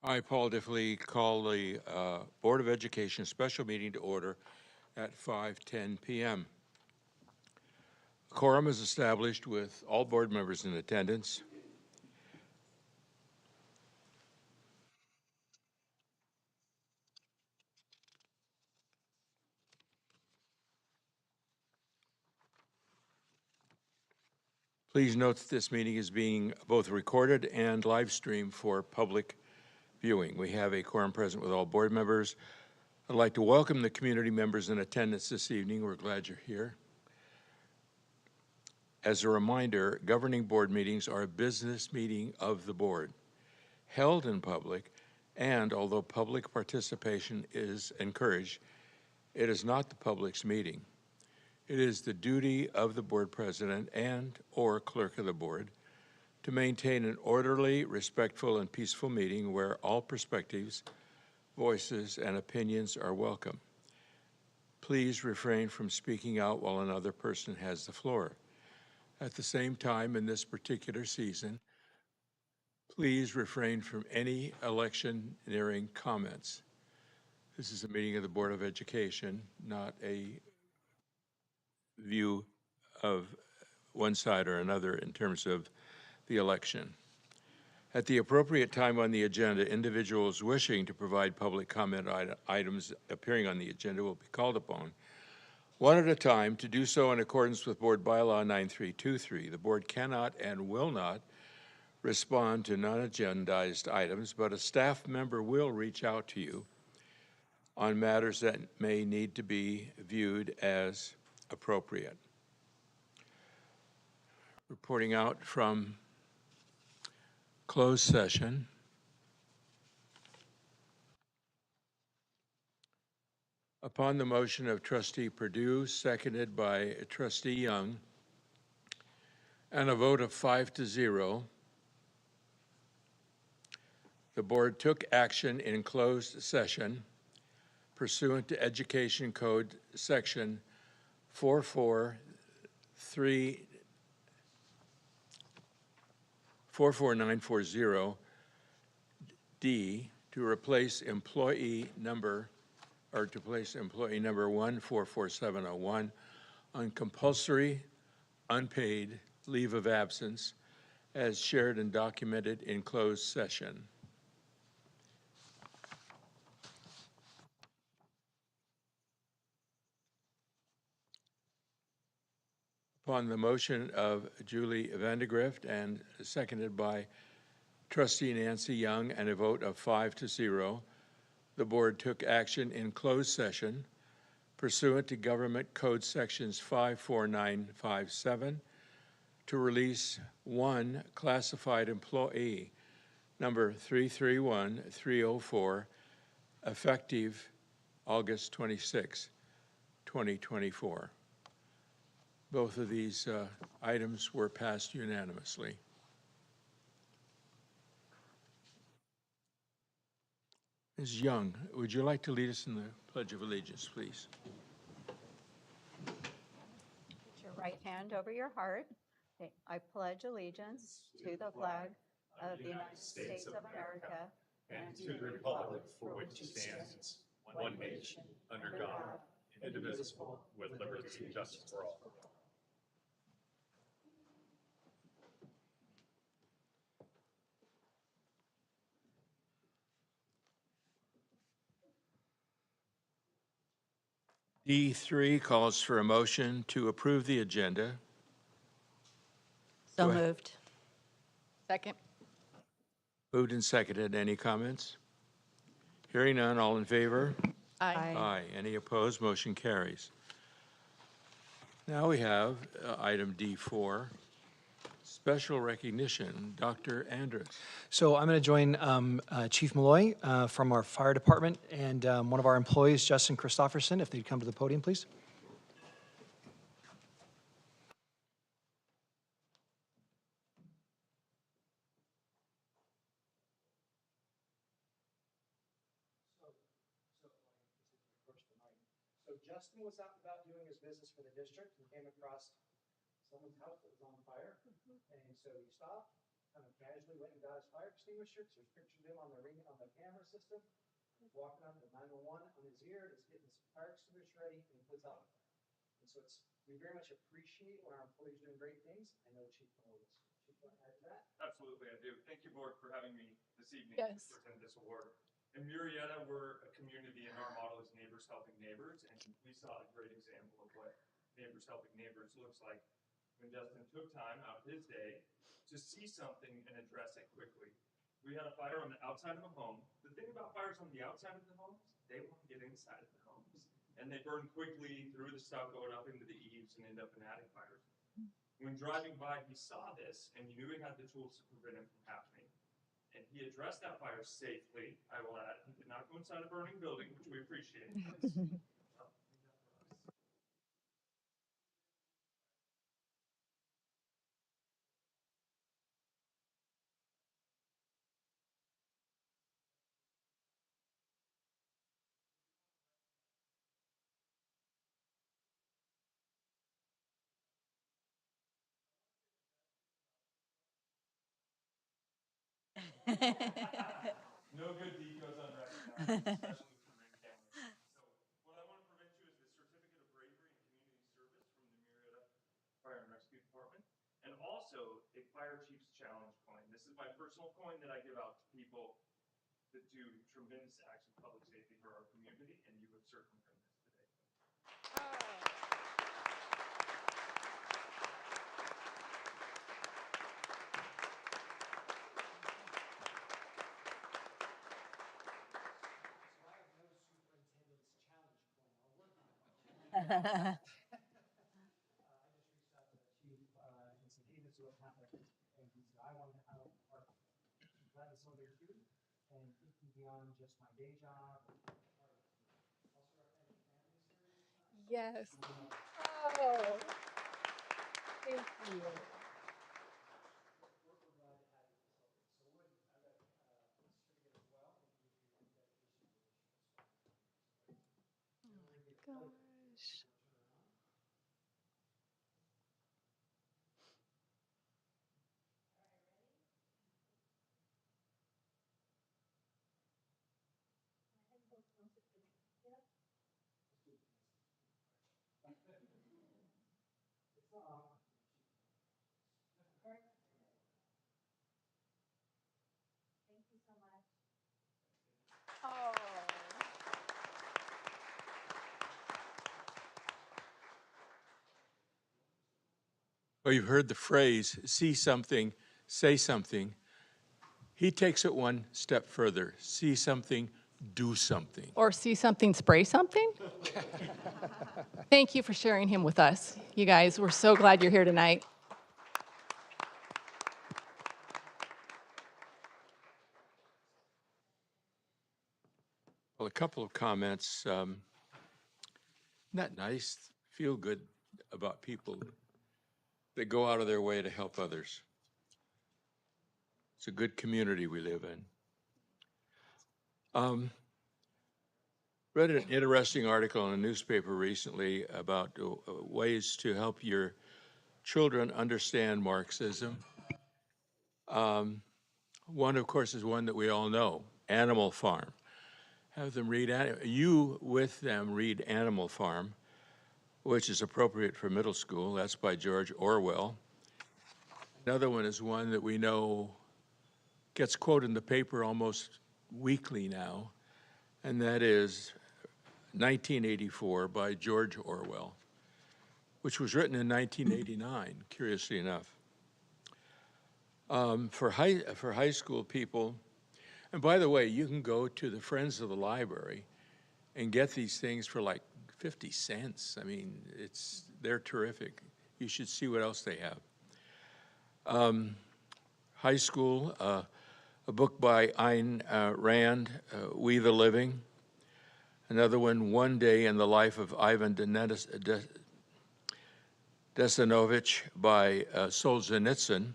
I, Paul Diffley, call the Board of Education special meeting to order at 5:10 p.m. Quorum is established with all board members in attendance. Please note that this meeting is being both recorded and live streamed for public viewing. We have a quorum present with all board members. I'd like to welcome the community members in attendance this evening. We're glad you're here. As a reminder, governing board meetings are a business meeting of the board, held in public, and although public participation is encouraged, it is not the public's meeting. It is the duty of the board president and/or clerk of the board to maintain an orderly, respectful, and peaceful meeting where all perspectives, voices, and opinions are welcome. Please refrain from speaking out while another person has the floor. At the same time, in this particular season, please refrain from any electioneering comments. This is a meeting of the Board of Education, not a view of one side or another in terms of the election. At the appropriate time on the agenda, individuals wishing to provide public comment items appearing on the agenda will be called upon one at a time to do so in accordance with Board Bylaw 9323. The board cannot and will not respond to non-agendized items, but a staff member will reach out to you on matters that may need to be viewed as appropriate. Reporting out from closed session. Upon the motion of Trustee Perdue, seconded by Trustee Young, and a vote of 5-0, the board took action in closed session pursuant to Education Code Section 44940D to replace employee number 144701 on compulsory unpaid leave of absence as shared and documented in closed session. Upon the motion of Julie Vandegrift and seconded by Trustee Nancy Young and a vote of 5-0, the board took action in closed session pursuant to Government Code Sections 54957 to release one classified employee, number 331304, effective August 26, 2024. Both of these items were passed unanimously. Ms. Young, would you like to lead us in the Pledge of Allegiance, please? Put your right hand over your heart. I pledge allegiance to the flag of the United States of America and to the republic for which it stands, one nation, under God, indivisible, with liberty and justice for all. D3 calls for a motion to approve the agenda. So moved. Second. Moved and seconded. Any comments? Hearing none, all in favor? Aye. Aye. Any opposed? Motion carries. Now we have item D4, special recognition. Dr. Andrus. So I'm going to join Chief Malloy from our fire department and one of our employees, Justin Christofferson, if they'd come to the podium, please. So Justin was out about doing his business for the district and came across someone's house that was on fire. And so he stopped, kind of casually went and got his fire extinguisher, because there's pictures of him on the camera system. He's walking up to 911 on his ear, just getting his fire extinguisher ready, and he puts out a fire. And so we very much appreciate when our employees doing great things. I know Chief Malloy is. Chief, want to add to that? Absolutely, I do. Thank you, Board, for having me this evening Yes. to present this award. In Murrieta, we're a community, and our model is neighbors helping neighbors, and we saw a great example of what neighbors helping neighbors looks like when Justin took time out of his day to see something and address it quickly. We had a fire on the outside of a home. The thing about fires on the outside of the homes, they want to get inside of the homes, and they burn quickly through the stuff going up into the eaves and end up in attic fires. When driving by, he saw this, and he knew he had the tools to prevent it from happening. And he addressed that fire safely, I will add. He did not go inside a burning building, which we appreciate. No good deed goes unrecognized, especially for ring cameras. So what I want to present you is the Certificate of Bravery and Community Service from the Murrieta Fire and Rescue Department, and also a Fire Chief's Challenge coin. This is my personal coin that I give out to people that do tremendous acts of public safety for our community, and you have certainly done this today. So I have no superintendent's challenge coin. I'll work on it. I just reached out to the chief and said, hey, this is what happened. And he said, I want to have a part. Glad it's over too. And thinking beyond just my day job. Also, our family series. Yes. We're Oh, thank you. glad to have you facilitate. So Woody, I've got a certificate as well. And give you your dedication to the district as well. Gosh. It's not. Okay. Thank you so much. Oh. Well, you've heard the phrase, see something, say something. He takes it one step further. See something, do something. Or see something, spray something? Thank you for sharing him with us. You guys, we're so glad you're here tonight. Well, a couple of comments. Isn't that nice? Feel good about people that go out of their way to help others. It's a good community we live in. Read an interesting article in a newspaper recently about ways to help your children understand Marxism. One, of course, is one that we all know, Animal Farm. Have them read, you with them read Animal Farm, which is appropriate for middle school. That's by George Orwell. Another one is one that we know gets quoted in the paper almost weekly now, and that is 1984 by George Orwell, which was written in 1989, curiously enough. For high school people, and by the way, you can go to the Friends of the Library and get these things for like 50 cents. I mean, they're terrific. You should see what else they have. High school, a book by Ayn Rand, We the Living. Another one Day in the Life of Ivan Desanovich by Solzhenitsyn.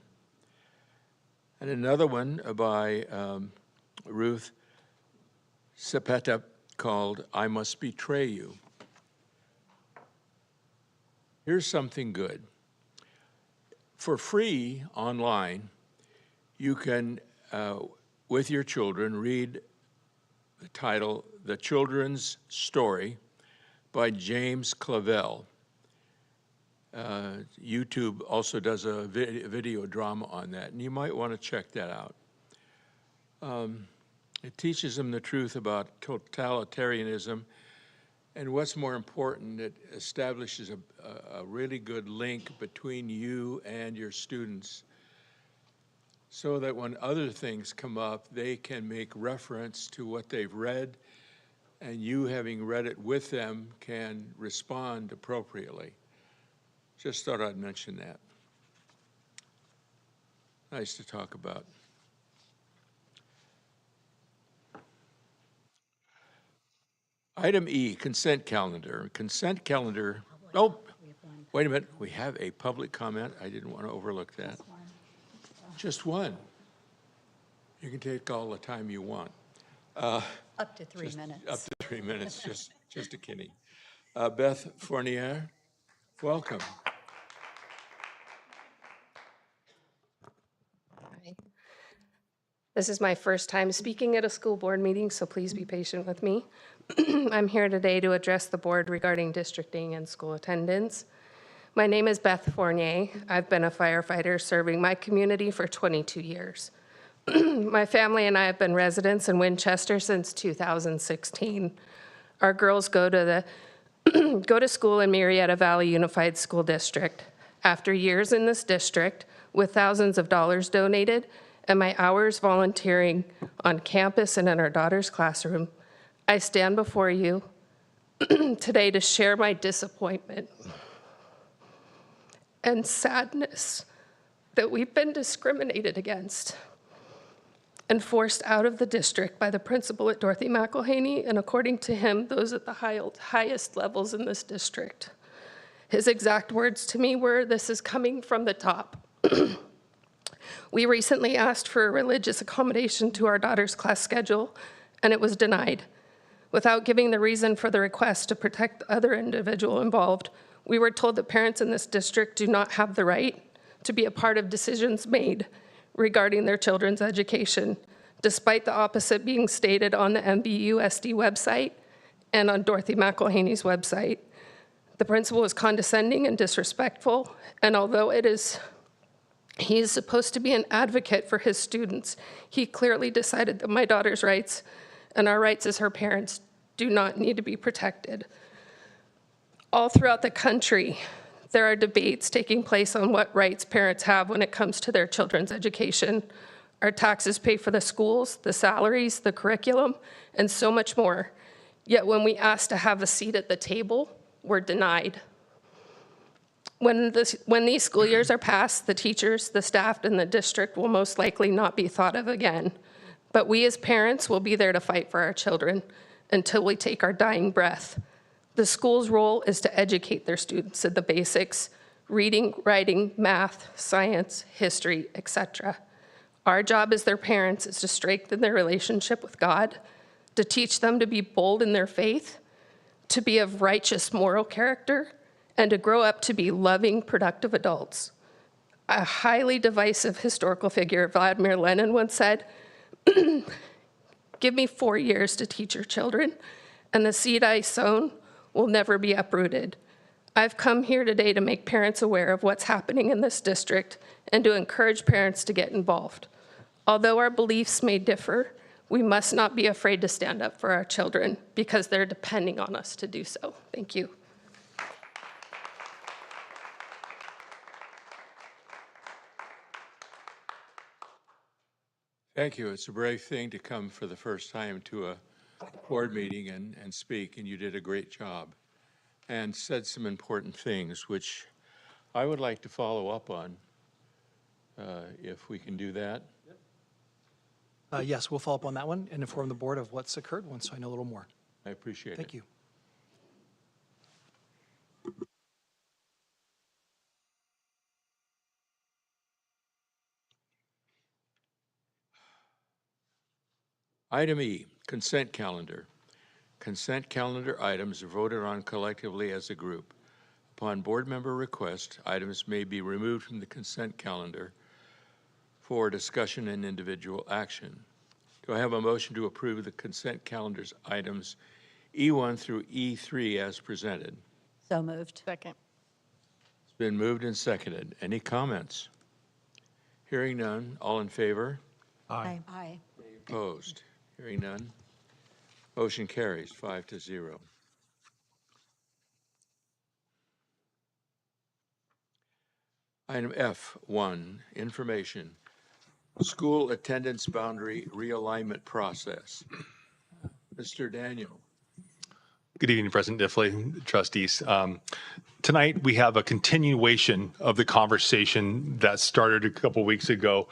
And another one by Ruth Sepeta called I Must Betray You. Here's something good. For free online, you can, with your children, read the title, The Children's Story by James Clavell. YouTube also does a video drama on that, and you might want to check that out. It teaches them the truth about totalitarianism, and what's more important, it establishes a really good link between you and your students so that when other things come up, they can make reference to what they've read, and you, having read it with them, can respond appropriately. Just thought I'd mention that. Nice to talk about. Item E, consent calendar. Consent calendar, oh, wait a minute, we have a public comment. I didn't want to overlook that. Just one. You can take all the time you want. Up to 3 minutes. Up to 3 minutes, just a kidding. Beth Fournier, welcome. Hi. This is my first time speaking at a school board meeting, so please be patient with me. I'm here today to address the board regarding districting and school attendance. My name is Beth Fournier. I've been a firefighter serving my community for 22 years. My family and I have been residents in Winchester since 2016. Our girls go to school in Murrieta Valley Unified School District. After years in this district, with thousands of dollars donated, and my hours volunteering on campus and in our daughter's classroom, I stand before you today to share my disappointment and sadness that we've been discriminated against and forced out of the district by the principal at Dorothy McElhaney, and according to him, those at the highest levels in this district. His exact words to me were, "This is coming from the top." We recently asked for a religious accommodation to our daughter's class schedule, and it was denied. Without giving the reason for the request to protect the other individual involved, we were told that parents in this district do not have the right to be a part of decisions made regarding their children's education, despite the opposite being stated on the MBUSD website and on Dorothy McElhaney's website. The principal was condescending and disrespectful, and although he is supposed to be an advocate for his students, he clearly decided that my daughter's rights and our rights as her parents do not need to be protected. All throughout the country, there are debates taking place on what rights parents have when it comes to their children's education. Our taxes pay for the schools, the salaries, the curriculum, and so much more. Yet when we ask to have a seat at the table, we're denied. When these school years are past, the teachers, the staff, and the district will most likely not be thought of again. But we as parents will be there to fight for our children until we take our dying breath. The school's role is to educate their students in the basics: reading, writing, math, science, history, etc. Our job as their parents is to strengthen their relationship with God, to teach them to be bold in their faith, to be of righteous moral character, and to grow up to be loving, productive adults. A highly divisive historical figure, Vladimir Lenin, once said, "Give me 4 years to teach your children, and the seed I sown will never be uprooted." I've come here today to make parents aware of what's happening in this district and to encourage parents to get involved. Although our beliefs may differ, we must not be afraid to stand up for our children because they're depending on us to do so. Thank you. Thank you. It's a brave thing to come for the first time to a board meeting and speak, and you did a great job and said some important things, which I would like to follow up on, if we can do that. Yes, we'll follow up on that one and inform the board of what's occurred once I know a little more. I appreciate it. Thank you. Item E, consent calendar. Consent calendar items are voted on collectively as a group. Upon board member request, items may be removed from the consent calendar for discussion and individual action. Do I have a motion to approve the consent calendar's items E1 through E3 as presented? So moved. Second. It's been moved and seconded. Any comments? Hearing none, all in favor? Aye. Any opposed? Hearing none. Motion carries 5-0. Item F1, information. School attendance boundary realignment process. Mr. Daniel. Good evening, President Diffley, trustees. Tonight, we have a continuation of the conversation that started a couple weeks ago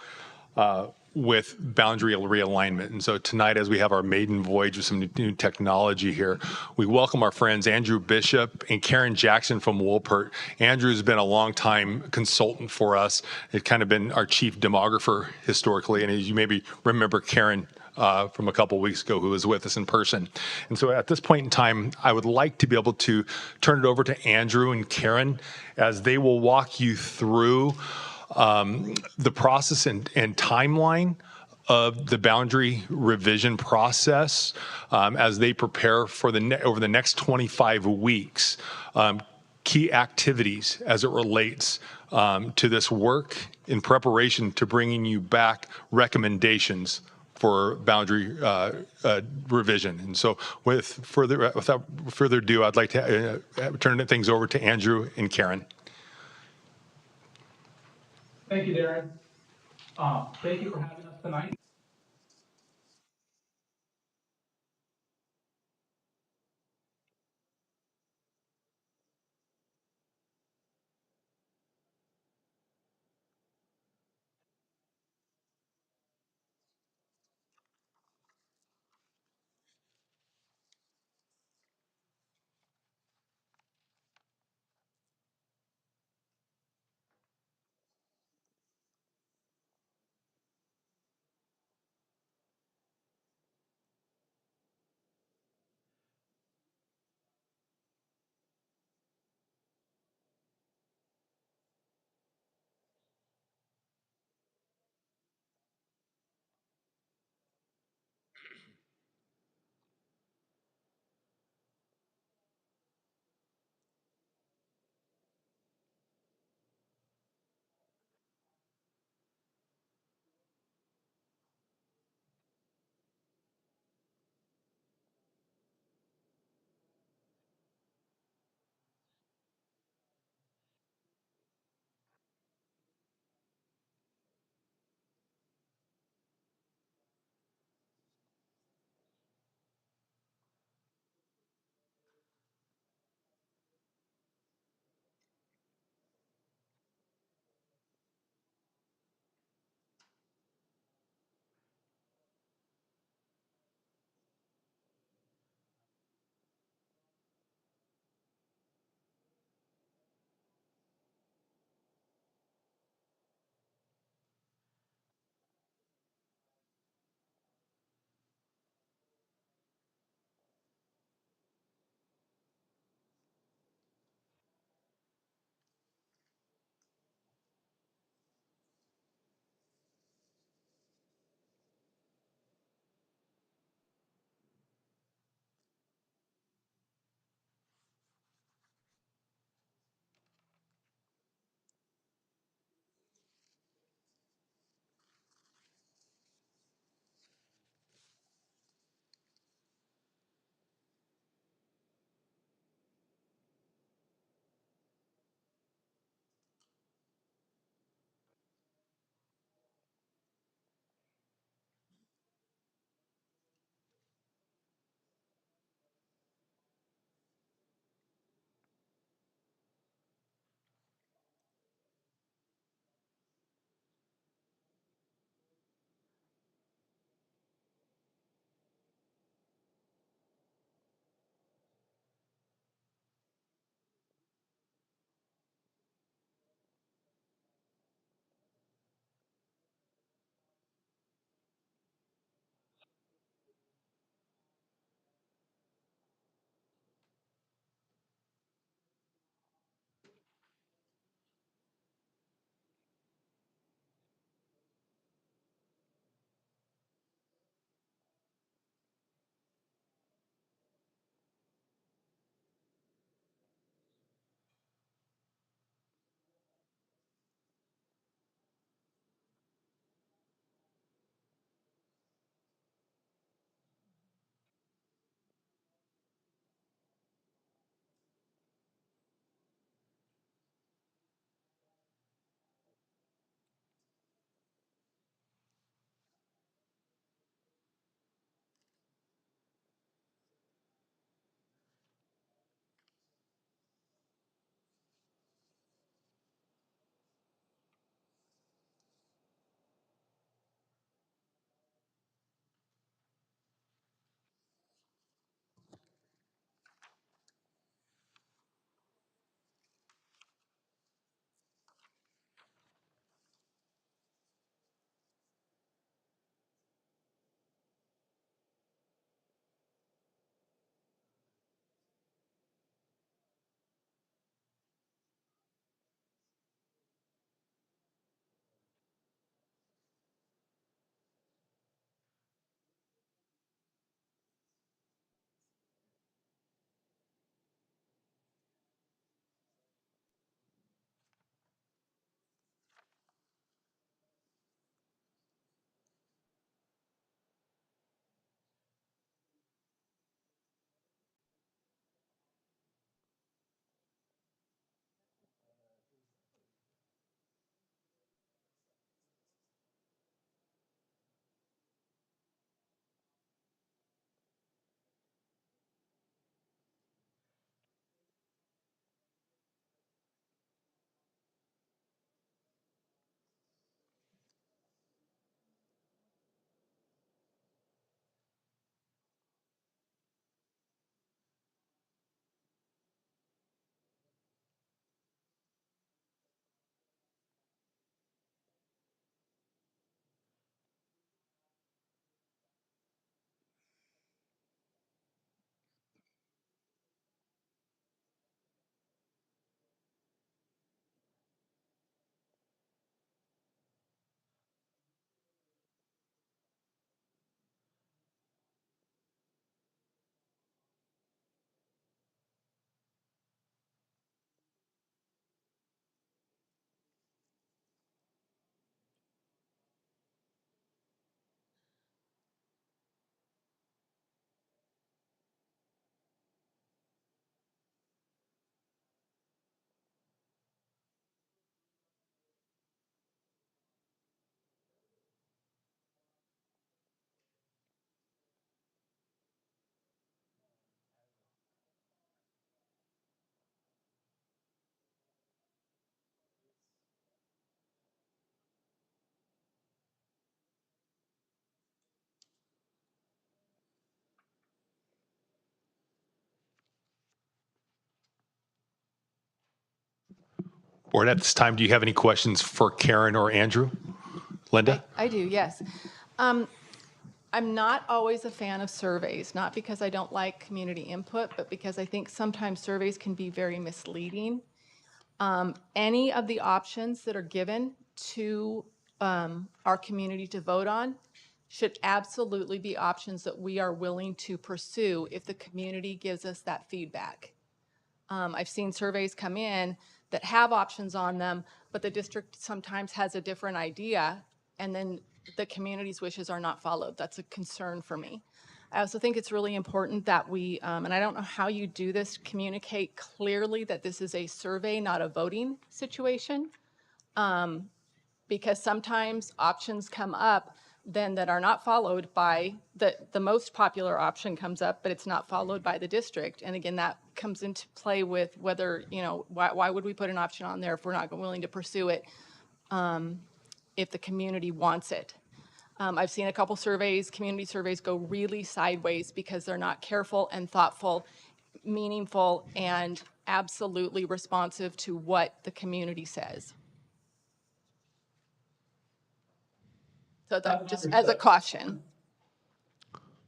with boundary realignment. And so tonight, as we have our maiden voyage with some new technology here, we welcome our friends Andrew Bishop and Karen Jackson from Wolpert. Andrew's been a long-time consultant for us. It's kind of been our chief demographer historically. And as you maybe remember, Karen from a couple weeks ago, who was with us in person. And so at this point in time, I would like to be able to turn it over to Andrew and Karen as they will walk you through the process and timeline of the boundary revision process as they prepare for over the next 25 weeks, key activities as it relates to this work in preparation to bringing you back recommendations for boundary revision. And so without further ado, I'd like to turn things over to Andrew and Karen. Thank you, Darren. Thank you for having us tonight. Board, at this time, do you have any questions for Karen or Andrew? Linda? I do, yes. I'm not always a fan of surveys, not because I don't like community input, but because I think sometimes surveys can be very misleading. Any of the options that are given to our community to vote on should absolutely be options that we are willing to pursue if the community gives us that feedback. I've seen surveys come in that have options on them, but the district sometimes has a different idea, and then the community's wishes are not followed. That's a concern for me. I also think it's really important that we, and I don't know how you do this, communicate clearly that this is a survey, not a voting situation. Because sometimes options come up then that are not followed by, the most popular option comes up, but it's not followed by the district. And again, that comes into play with whether, why would we put an option on there if we're not willing to pursue it if the community wants it? I've seen a couple surveys, community surveys, go really sideways because they're not careful and thoughtful, meaningful, and absolutely responsive to what the community says. So that just as a caution.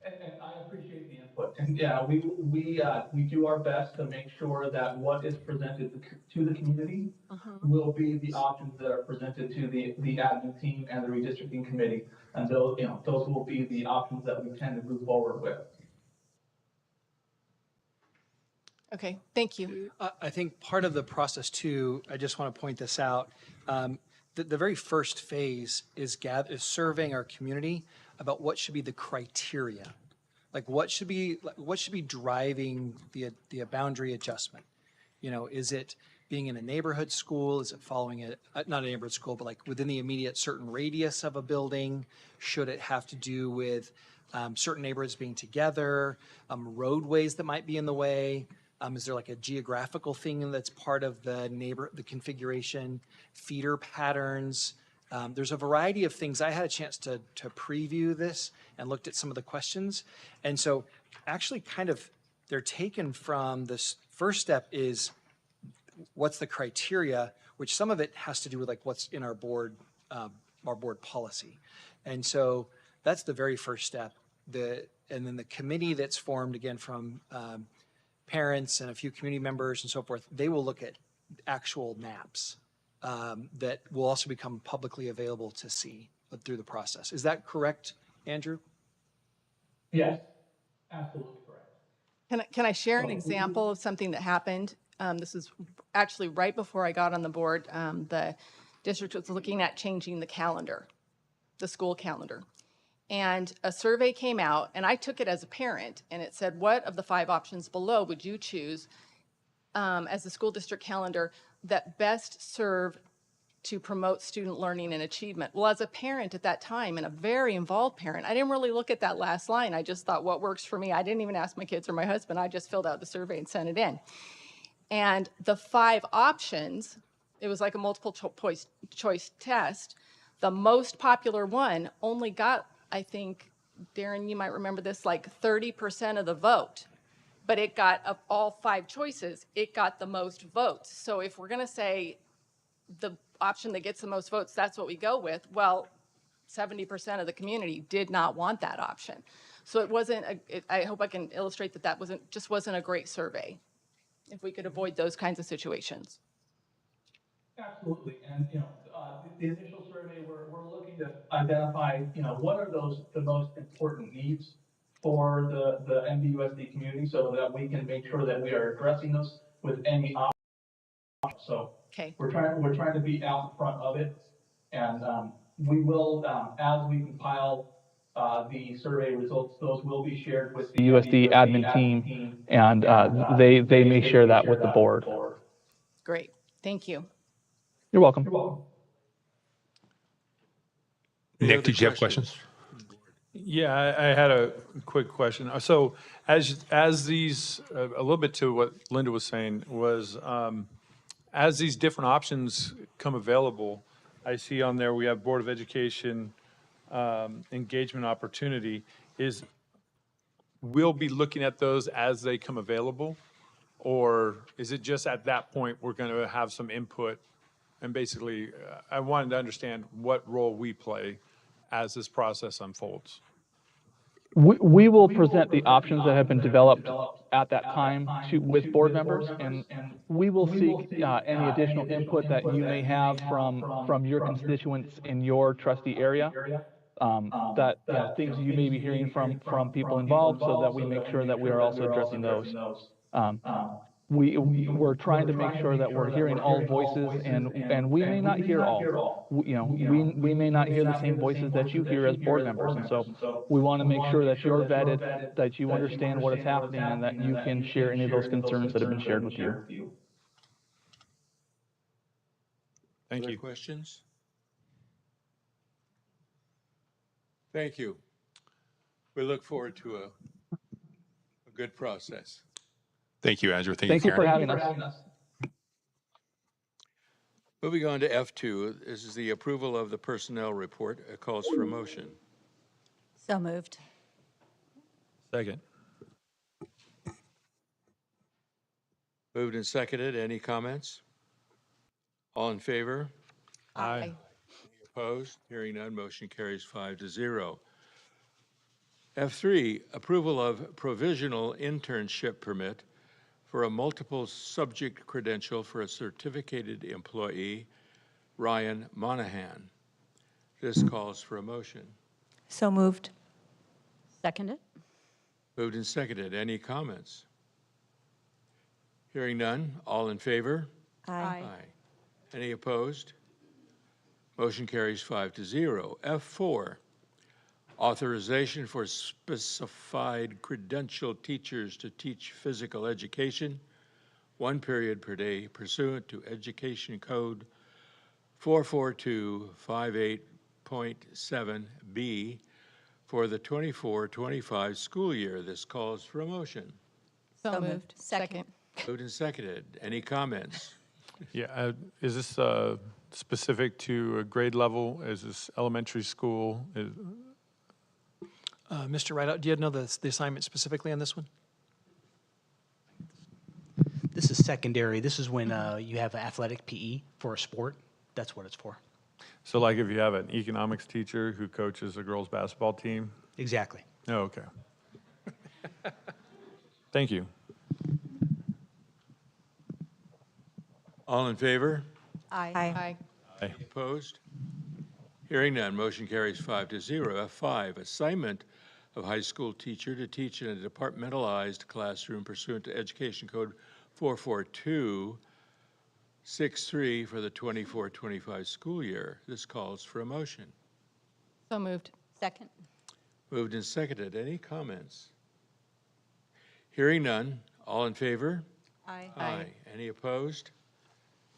And I appreciate the input. And yeah, we do our best to make sure that what is presented to the community will be the options that are presented to the admin team and the redistricting committee. And those, those will be the options that we tend to move forward with. Okay, thank you. I think part of the process too, I just want to point this out. The very first phase is surveying our community about what should be the criteria. Like what should be driving the boundary adjustment? Is it being in a neighborhood school? Is it following not a neighborhood school, but like within the immediate certain radius of a building? Should it have to do with certain neighborhoods being together, roadways that might be in the way? Is there like a geographical thing that's part of the configuration, feeder patterns? There's a variety of things. I had a chance to preview this and looked at some of the questions. And so actually kind of they're taken from this first step is what's the criteria, which some of it has to do with like what's in our board policy. And so that's the very first step. And then the committee that's formed again from parents and a few community members and so forth, they will look at actual maps that will also become publicly available to see through the process. Is that correct, Andrew? Yes, absolutely correct. Can I share an example of something that happened? This is actually right before I got on the board. The district was looking at changing the calendar, the school calendar. And a survey came out, and I took it as a parent, and it said, what of the 5 options below would you choose as the school district calendar that best serve to promote student learning and achievement? Well, as a parent at that time, and a very involved parent, I didn't really look at that last line. I just thought, what works for me? I didn't even ask my kids or my husband. I just filled out the survey and sent it in. And the 5 options, it was like a multiple choice test. The most popular one only got, I think, Darren, you might remember this, like 30% of the vote. But it got, of all 5 choices, it got the most votes. So if we're going to say the option that gets the most votes, that's what we go with, well, 70% of the community did not want that option. So it wasn't, I hope I can illustrate that wasn't a great survey, if we could avoid those kinds of situations. Absolutely, and the initial survey, we're looking to identify, what are the most important needs for the MBUSD community, so that we can make sure that we are addressing those with any option. So okay, we're trying to be out in front of it, and we will, as we compile the survey results, those will be shared with the USD admin team, and they may share that with the board. great, thank you. You're welcome. You're welcome. Nick, did you have questions? Yeah, I had a quick question. So as these, a little bit to what Linda was saying, was as these different options come available, I see on there we have Board of Education engagement opportunity. We'll be looking at those as they come available? Or is it just at that point we're going to have some input And basically, I wanted to understand what role we play as this process unfolds. We will present the options that have been developed at that time with board members, and we will seek any additional input that you may have from your constituents in your trustee area. That, things you may be hearing from people involved, so that we make sure that we are also addressing those. We're trying to make sure that we're hearing all voices, and we may not hear all. We may not hear the same voices that you hear as board members, and so we want to make sure that you're vetted, that you understand what is happening, and that you can share any of those concerns that have been shared with you. Thank Other you. questions? Thank you. We look forward to a good process. Thank you, Andrew. Thank Thank you, you for Karen. having us. Moving on to F2, this is the approval of the personnel report. It calls for a motion. So moved. Second. Moved and seconded. Any comments? All in favor? Aye. Opposed? Hearing none, motion carries 5-0. F3, approval of provisional internship permit for a multiple subject credential for a certificated employee, Ryan Monahan. This calls for a motion. So moved. Seconded. Moved and seconded. Any comments? Hearing none, all in favor? Aye. Any opposed? Motion carries 5-0. F4, authorization for specified credentialed teachers to teach physical education, 1 period per day pursuant to Education Code 44258.7B for the 24-25 school year. This calls for a motion. So moved. Second. Moved and seconded. Any comments? Yeah, is this specific to a grade level? Is this elementary school? Mr. Rideout, do you know the assignment specifically on this one? This is secondary. This is when you have athletic PE for a sport. That's what it's for. So like if you have an economics teacher who coaches a girls' basketball team? Exactly. Oh, okay. Thank you. All in favor? Aye. Aye. Opposed? Hearing none, motion carries 5-0. F5, assignment of high school teacher to teach in a departmentalized classroom pursuant to Education Code 44263 for the 24-25 school year. This calls for a motion. So moved. Second. Moved and seconded. Any comments? Hearing none, all in favor? Aye. Aye. Any opposed?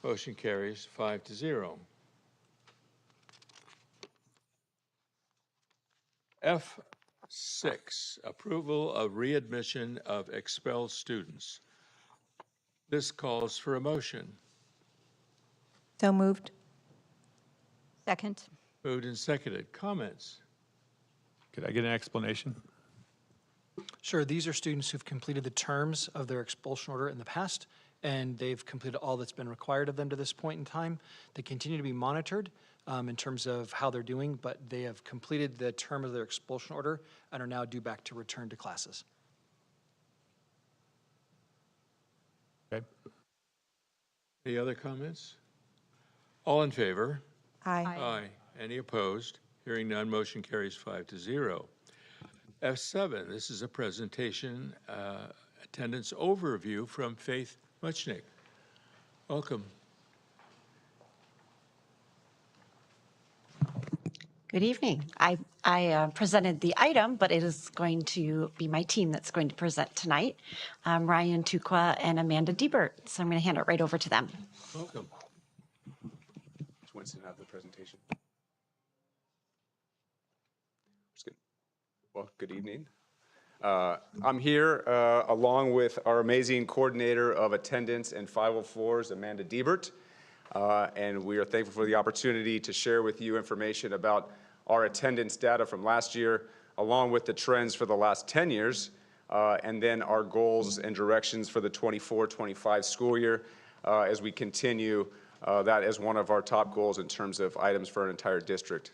Motion carries 5-0. F6, approval of readmission of expelled students. This calls for a motion. So moved. Second. Moved and seconded. Comments? Could I get an explanation? Sure, these are students who've completed the terms of their expulsion order in the past, and they've completed all that's been required of them to this point in time. They continue to be monitored in terms of how they're doing, but they have completed the term of their expulsion order and are now due back to return to classes. Okay. Any other comments? All in favor? Aye. Aye. Any opposed? Hearing none, motion carries 5-0. F7, this is a presentation, attendance overview from Faith Muchnick. Welcome. Good evening. I presented the item, but it is going to be my team that's going to present tonight. Ryan Tukwa and Amanda Diebert. So I'm going to hand it right over to them. Welcome. Just Winston have the presentation. Well, good evening. I'm here along with our amazing coordinator of attendance and 504s, Amanda Diebert. And we are thankful for the opportunity to share with you information about our attendance data from last year, along with the trends for the last 10 years, and then our goals and directions for the 24-25 school year as we continue that as one of our top goals in terms of items for an entire district.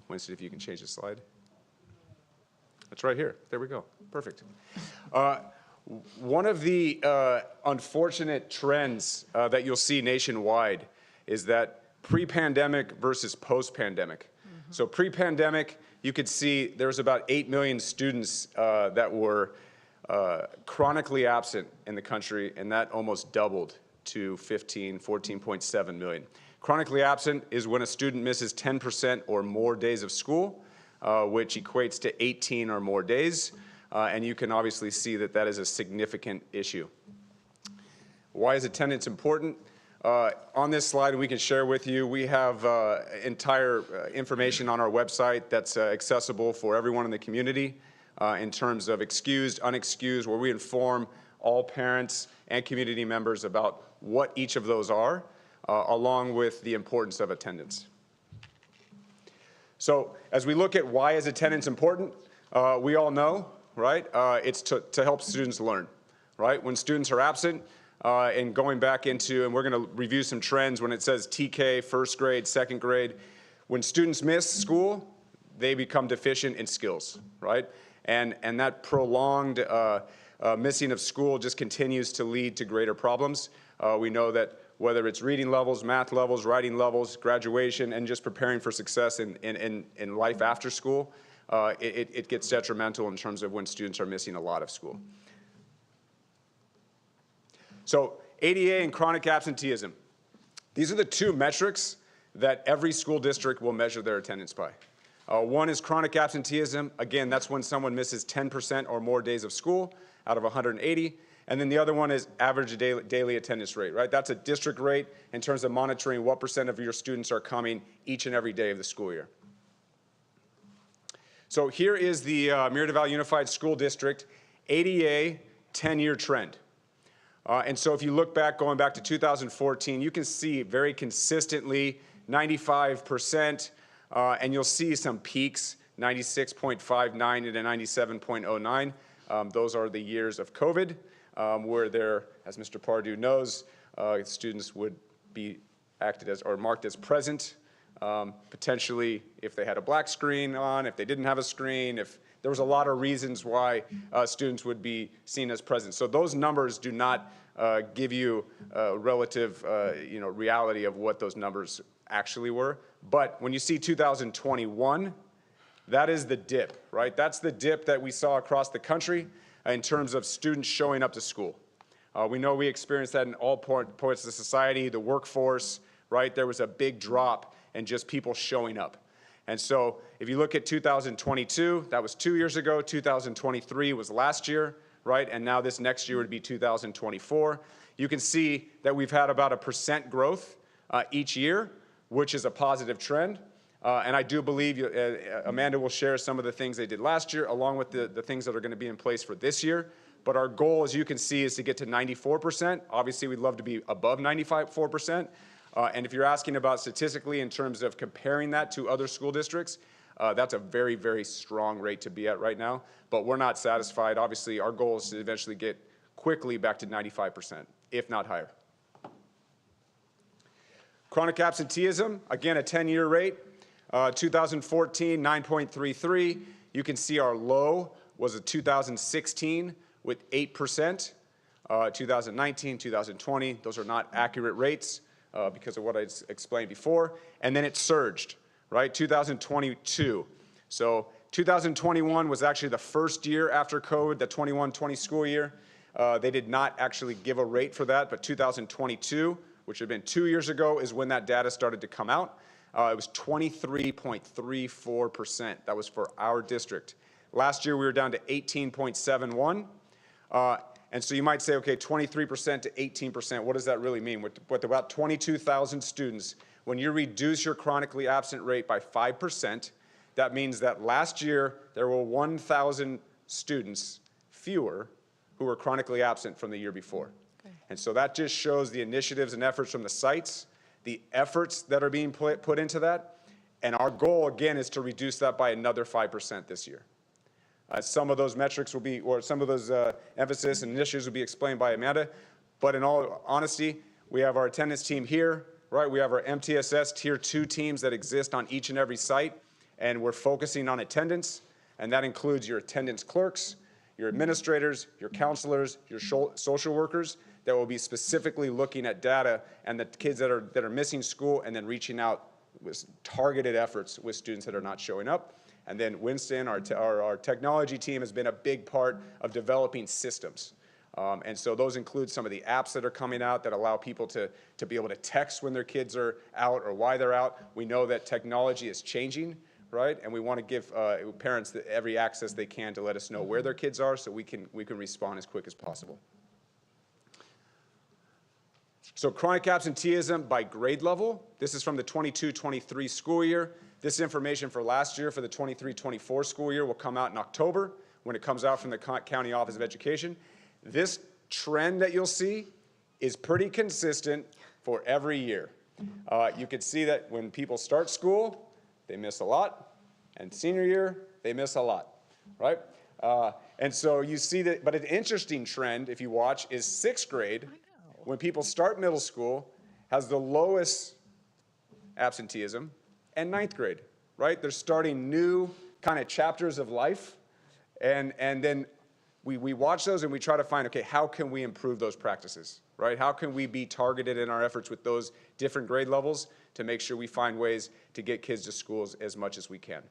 Winston, if you can change the slide. That's right here. There we go. Perfect. One of the unfortunate trends that you'll see nationwide is that pre-pandemic versus post-pandemic. So pre-pandemic, you could see there's about 8 million students that were chronically absent in the country, and that almost doubled to 14.7 million. Chronically absent is when a student misses 10% or more days of school, which equates to 18 or more days. And you can obviously see that that is a significant issue. Why is attendance important? On this slide, we can share with you, we have entire information on our website that's accessible for everyone in the community in terms of excused, unexcused, where we inform all parents and community members about what each of those are, along with the importance of attendance. So as we look at why is attendance important, we all know, right? It's to help students learn, right? When students are absent, and going back into, and we're going to review some trends when it says TK, first grade, second grade. When students miss school, they become deficient in skills, right? And that prolonged missing of school just continues to lead to greater problems. We know that whether it's reading levels, math levels, writing levels, graduation, and just preparing for success in life after school, it gets detrimental in terms of when students are missing a lot of school. So ADA and chronic absenteeism. These are the two metrics that every school district will measure their attendance by. One is chronic absenteeism. Again, that's when someone misses 10% or more days of school out of 180. And then the other one is average daily attendance rate, right? That's a district rate in terms of monitoring what percent of your students are coming each and every day of the school year. So here is the Murrieta Valley Unified School District ADA 10-year trend. And so if you look back, going back to 2014, you can see very consistently 95%, and you'll see some peaks, 96.59 to 97.09. Those are the years of COVID, where there, as Mr. Pardue knows, students would be acted as or marked as present, potentially if they had a black screen on, if they didn't have a screen, if there was a lot of reasons why students would be seen as present. So those numbers do not give you a relative reality of what those numbers actually were. But when you see 2021, that is the dip, right? That's the dip that we saw across the country in terms of students showing up to school. We know we experienced that in all points of society, the workforce, right? There was a big drop in just people showing up. And so if you look at 2022, that was 2 years ago, 2023 was last year, right? And now this next year would be 2024. You can see that we've had about 1% growth each year, which is a positive trend. And I do believe Amanda will share some of the things they did last year, along with the things that are going to be in place for this year. But our goal, as you can see, is to get to 94%. Obviously, we'd love to be above 94%. And if you're asking about statistically in terms of comparing that to other school districts, that's a very, very strong rate to be at right now. But we're not satisfied. Obviously, our goal is to eventually get quickly back to 95%, if not higher. Chronic absenteeism, again, a 10-year rate. 2014, 9.33. You can see our low was a 2016 with 8%. 2019, 2020, those are not accurate rates because of what I explained before. And then it surged, right? 2022. So 2021 was actually the first year after COVID, the 21-20 school year. They did not actually give a rate for that, but 2022, which had been 2 years ago, is when that data started to come out. It was 23.34%. That was for our district. Last year, we were down to 18.71. And so you might say, okay, 23% to 18%, what does that really mean? With about 22,000 students, when you reduce your chronically absent rate by 5%, that means that last year, there were 1,000 students fewer who were chronically absent from the year before. Okay. And so that just shows the initiatives and efforts from the sites, the efforts that are being put into that, and our goal, again, is to reduce that by another 5% this year. Some of those metrics will be, or some of those emphasis and initiatives will be explained by Amanda, but in all honesty, We have our attendance team here, right? We have our MTSS Tier 2 teams that exist on each and every site, and we're focusing on attendance, and that includes your attendance clerks, your administrators, your counselors, your social workers that will be specifically looking at data and the kids that are missing school and then reaching out with targeted efforts with students that are not showing up. And then Winston, our technology team, has been a big part of developing systems. And so those include some of the apps that are coming out that allow people to be able to text when their kids are out or why they're out. We know that technology is changing, right? And we want to give parents every access they can to let us know where their kids are so we can respond as quick as possible. So chronic absenteeism by grade level. This is from the 22-23 school year. This information for last year for the 23-24 school year will come out in October when it comes out from the County Office of Education. This trend that you'll see is pretty consistent for every year. You can see that when people start school, they miss a lot, and senior year, they miss a lot, right? And so you see that, but an interesting trend, if you watch, is 6th grade, when people start middle school, has the lowest absenteeism, and 9th grade, right? They're starting new kind of chapters of life, and then we watch those and we try to find, okay, how can we improve those practices, right? How can we be targeted in our efforts with those different grade levels to make sure we find ways to get kids to schools as much as we can?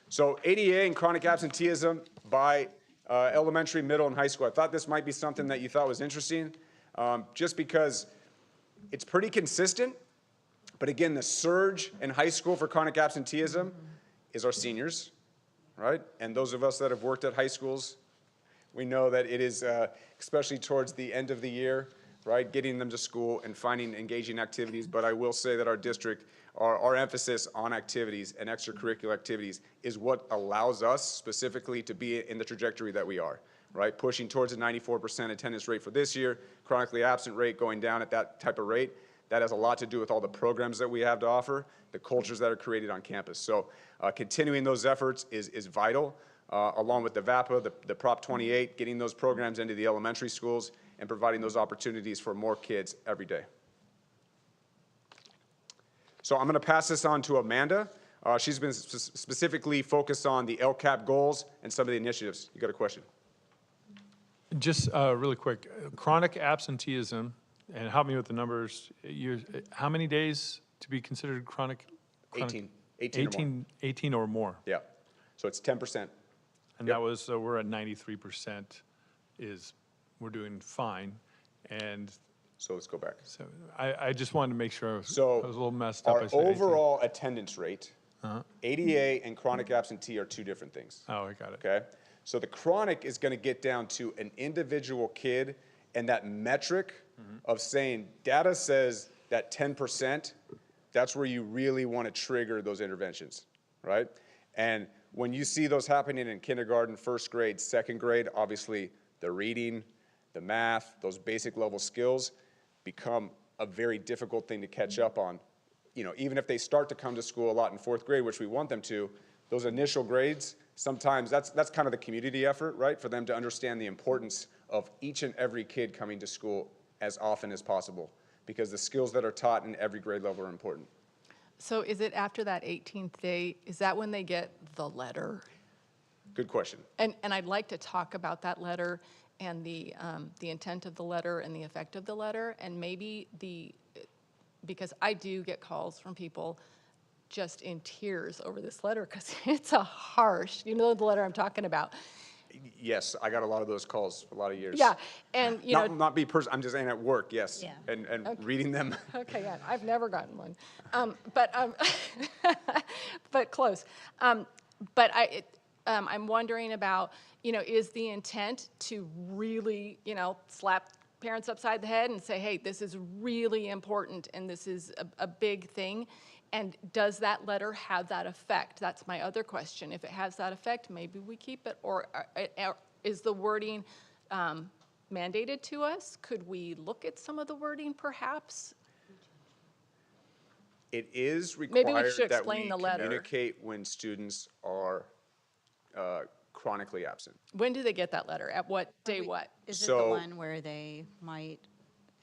So ADA and chronic absenteeism by elementary, middle, and high school. I thought this might be something that you thought was interesting, just because it's pretty consistent. But again, the surge in high school for chronic absenteeism is our seniors, right? And those of us that have worked at high schools, we know that it is, especially towards the end of the year, right, getting them to school and finding engaging activities. But I will say that our district, our emphasis on activities and extracurricular activities is what allows us specifically to be in the trajectory that we are, right? Pushing towards a 94% attendance rate for this year, chronically absent rate going down at that type of rate. That has a lot to do with all the programs that we have to offer, the cultures that are created on campus. So continuing those efforts is vital, along with the VAPA, the Prop 28, getting those programs into the elementary schools and providing those opportunities for more kids every day. So I'm going to pass this on to Amanda. She's been specifically focused on the LCAP goals and some of the initiatives. You got a question? Just really quick, chronic absenteeism, and help me with the numbers. How many days to be considered chronic? 18 or more. 18 or more. Yeah. So it's 10%. And that was, so we're at 93% we're doing fine. And so let's go back. So I just wanted to make sure so I was a little messed up. Our overall attendance rate, ADA and chronic absentee are two different things. Oh, I got it. Okay. So the chronic is going to get down to an individual kid and that metric of saying data says that 10%, that's where you really want to trigger those interventions, right? And when you see those happening in kindergarten, 1st grade, 2nd grade, obviously the reading, the math, those basic level skills become a very difficult thing to catch up on. You know, even if they start to come to school a lot in 4th grade, which we want them to, those initial grades, sometimes that's kind of the community effort, right? For them to understand the importance of each and every kid coming to school as often as possible, because the skills that are taught in every grade level are important. So is it after that 18th day, is that when they get the letter? Good question. And I'd like to talk about that letter and the intent of the letter and the effect of the letter, and maybe because I do get calls from people just in tears over this letter, because it's a harsh, you know the letter I'm talking about. Yes, I got a lot of those calls for a lot of years. Yeah, and you know. Not me personally, I'm just saying at work, yes. Yeah. And Okay. reading them. Okay, yeah, I've never gotten one, but close. But I'm wondering about, you know, is the intent to really, you know, slap parents upside the head and say, hey, this is really important and this is a big thing? And does that letter have that effect? That's my other question. If it has that effect, maybe we keep it, or is the wording mandated to us? Could we look at some of the wording perhaps? It is Maybe we required should that explain we the letter. communicate when students are chronically absent. When do they get that letter? At what day, what? Is it the So- one where they might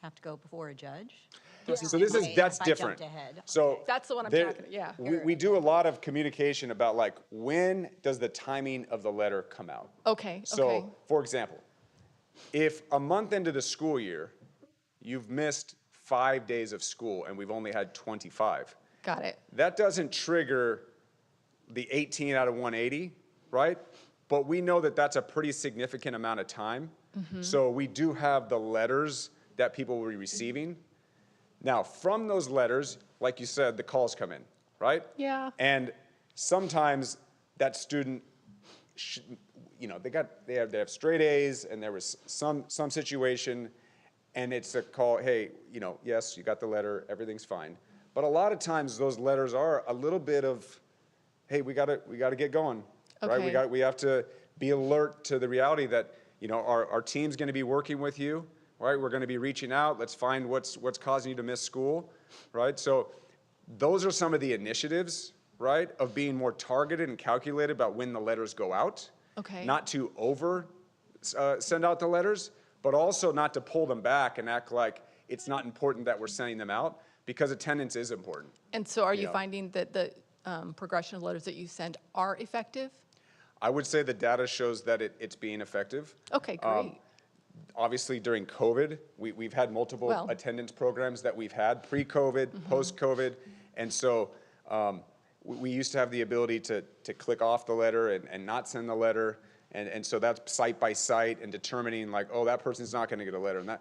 have to go before a judge? So this is, that's I different. jumped ahead. So. That's the one I'm there- talking, yeah. We do a lot of communication about like, when does the timing of the letter come out? Okay, okay. So, for example, if a month into the school year, you've missed 5 days of school and we've only had 25, Got it. that doesn't trigger the 18 out of 180, right? But we know that that's a pretty significant amount of time. So we do have the letters that people will be receiving. Now, from those letters, like you said, the calls come in, right? Yeah. And sometimes that student, they have straight A's, and there was some situation, and it's a call, hey, yes, you got the letter, everything's fine. But a lot of times those letters are a little bit of, hey, we gotta get going, right? Okay. We have to be alert to the reality that our team's going to be working with you, right? We're going to be reaching out. Let's find what's causing you to miss school, right? So those are some of the initiatives, right, of being more targeted and calculated about when the letters go out. Okay. Not to send out the letters, but also not to pull them back and act like it's not important that we're sending them out, because attendance is important. And so are you Yeah. finding that the progression of letters that you send are effective? I would say the data shows that it's being effective. Okay, great. Obviously, during COVID, we've had multiple Well- attendance programs that we've had, pre-COVID, post-COVID. And so we used to have the ability to click off the letter and not send the letter. And so that's site by site and determining like, oh, that person's not going to get a letter. And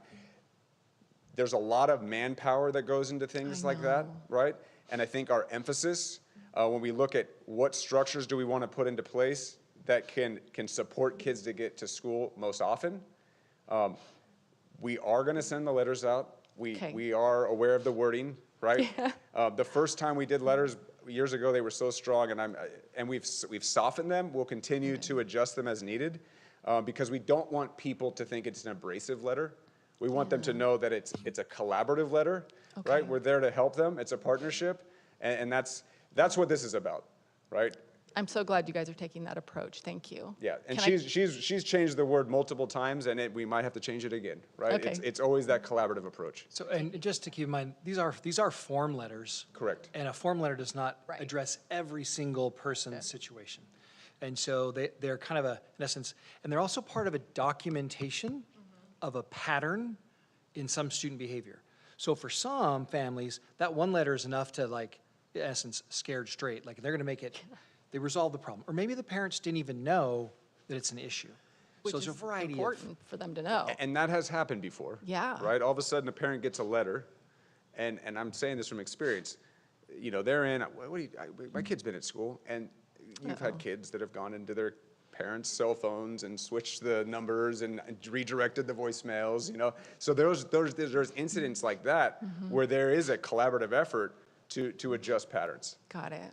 there's a lot of manpower that goes into things like that, right? And I think our emphasis, when we look at what structures do we want to put into place that can support kids to get to school most often, we are going to send the letters out. Okay. We are aware of the wording, right? The first time we did letters years ago, they were so strong, and we've softened them. We'll continue to adjust them as needed, because we don't want people to think it's an abrasive letter. We want them to know that it's a collaborative letter, right? We're there to help them. It's a partnership, and that's what this is about, right? I'm so glad you guys are taking that approach. Thank you. Yeah, and Can I- she's changed the word multiple times, and we might have to change it again, right? Okay. It's always that collaborative approach. So, and just to keep in mind, these are form letters. Correct. And a form letter does not Right. address every single person's situation. And so they're kind of in essence, and they're also part of a documentation of a pattern in some student behavior. So for some families, that one letter is enough to like, in essence, scared straight. Like they're gonna make it, they resolve the problem. Or maybe the parents didn't even know that it's an issue. Which So there's a is variety of. important for them to know. And that has happened before. Yeah. Right? All of a sudden, a parent gets a letter, and I'm saying this from experience. They're in, my kid's been at school, and you've had kids that have gone into their parents' cell phones and switched the numbers and redirected the voicemails, So there's incidents like that where there is a collaborative effort to adjust patterns. Got it.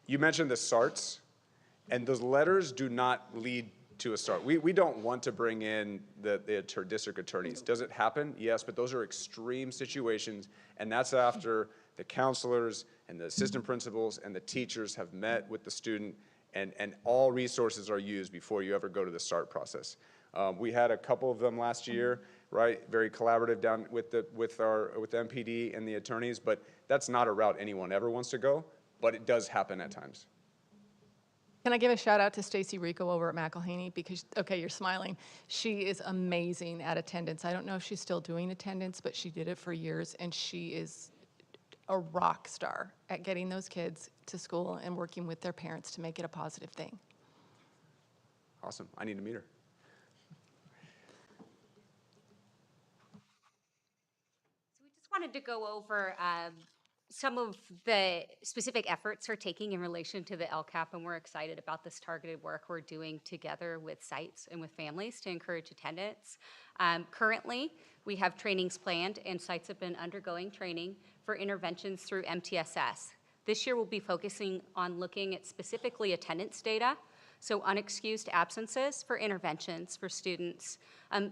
You mentioned the SARTs, and those letters do not lead to a SART. We don't want to bring in the district attorneys. Does it happen? Yes, but those are extreme situations, and that's after the counselors and the assistant principals and the teachers have met with the student, and all resources are used before you ever go to the SART process. We had a couple of them last year, right? Very collaborative down with MPD and the attorneys, but that's not a route anyone ever wants to go, but it does happen at times. Can I give a shout out to Stacy Rico over at McElhaney? Because, okay, you're smiling. She is amazing at attendance. I don't know if she's still doing attendance, but she did it for years, and she is a rock star at getting those kids to school and working with their parents to make it a positive thing. Awesome. I need to meet her. So we just wanted to go over some of the specific efforts we're taking in relation to the LCAP, and we're excited about this targeted work we're doing together with sites and with families to encourage attendance. Currently, we have trainings planned, and sites have been undergoing training for interventions through MTSS. This year, we'll be focusing on looking at specifically attendance data, so unexcused absences for interventions for students.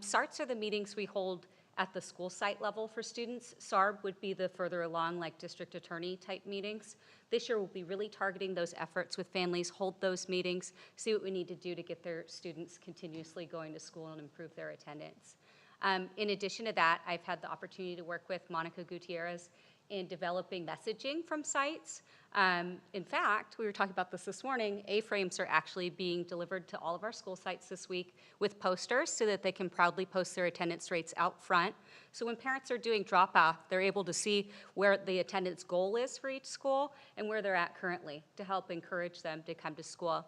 SARTs are the meetings we hold at the school site level for students. SARB would be the further along, like district attorney type meetings. This year, we'll be really targeting those efforts with families, hold those meetings, see what we need to do to get their students continuously going to school and improve their attendance. In addition to that, I've had the opportunity to work with Monica Gutierrez in developing messaging from sites. In fact, we were talking about this morning, A-frames are actually being delivered to all of our school sites this week with posters so that they can proudly post their attendance rates out front. So when parents are doing drop-off, they're able to see where the attendance goal is for each school and where they're at currently to help encourage them to come to school.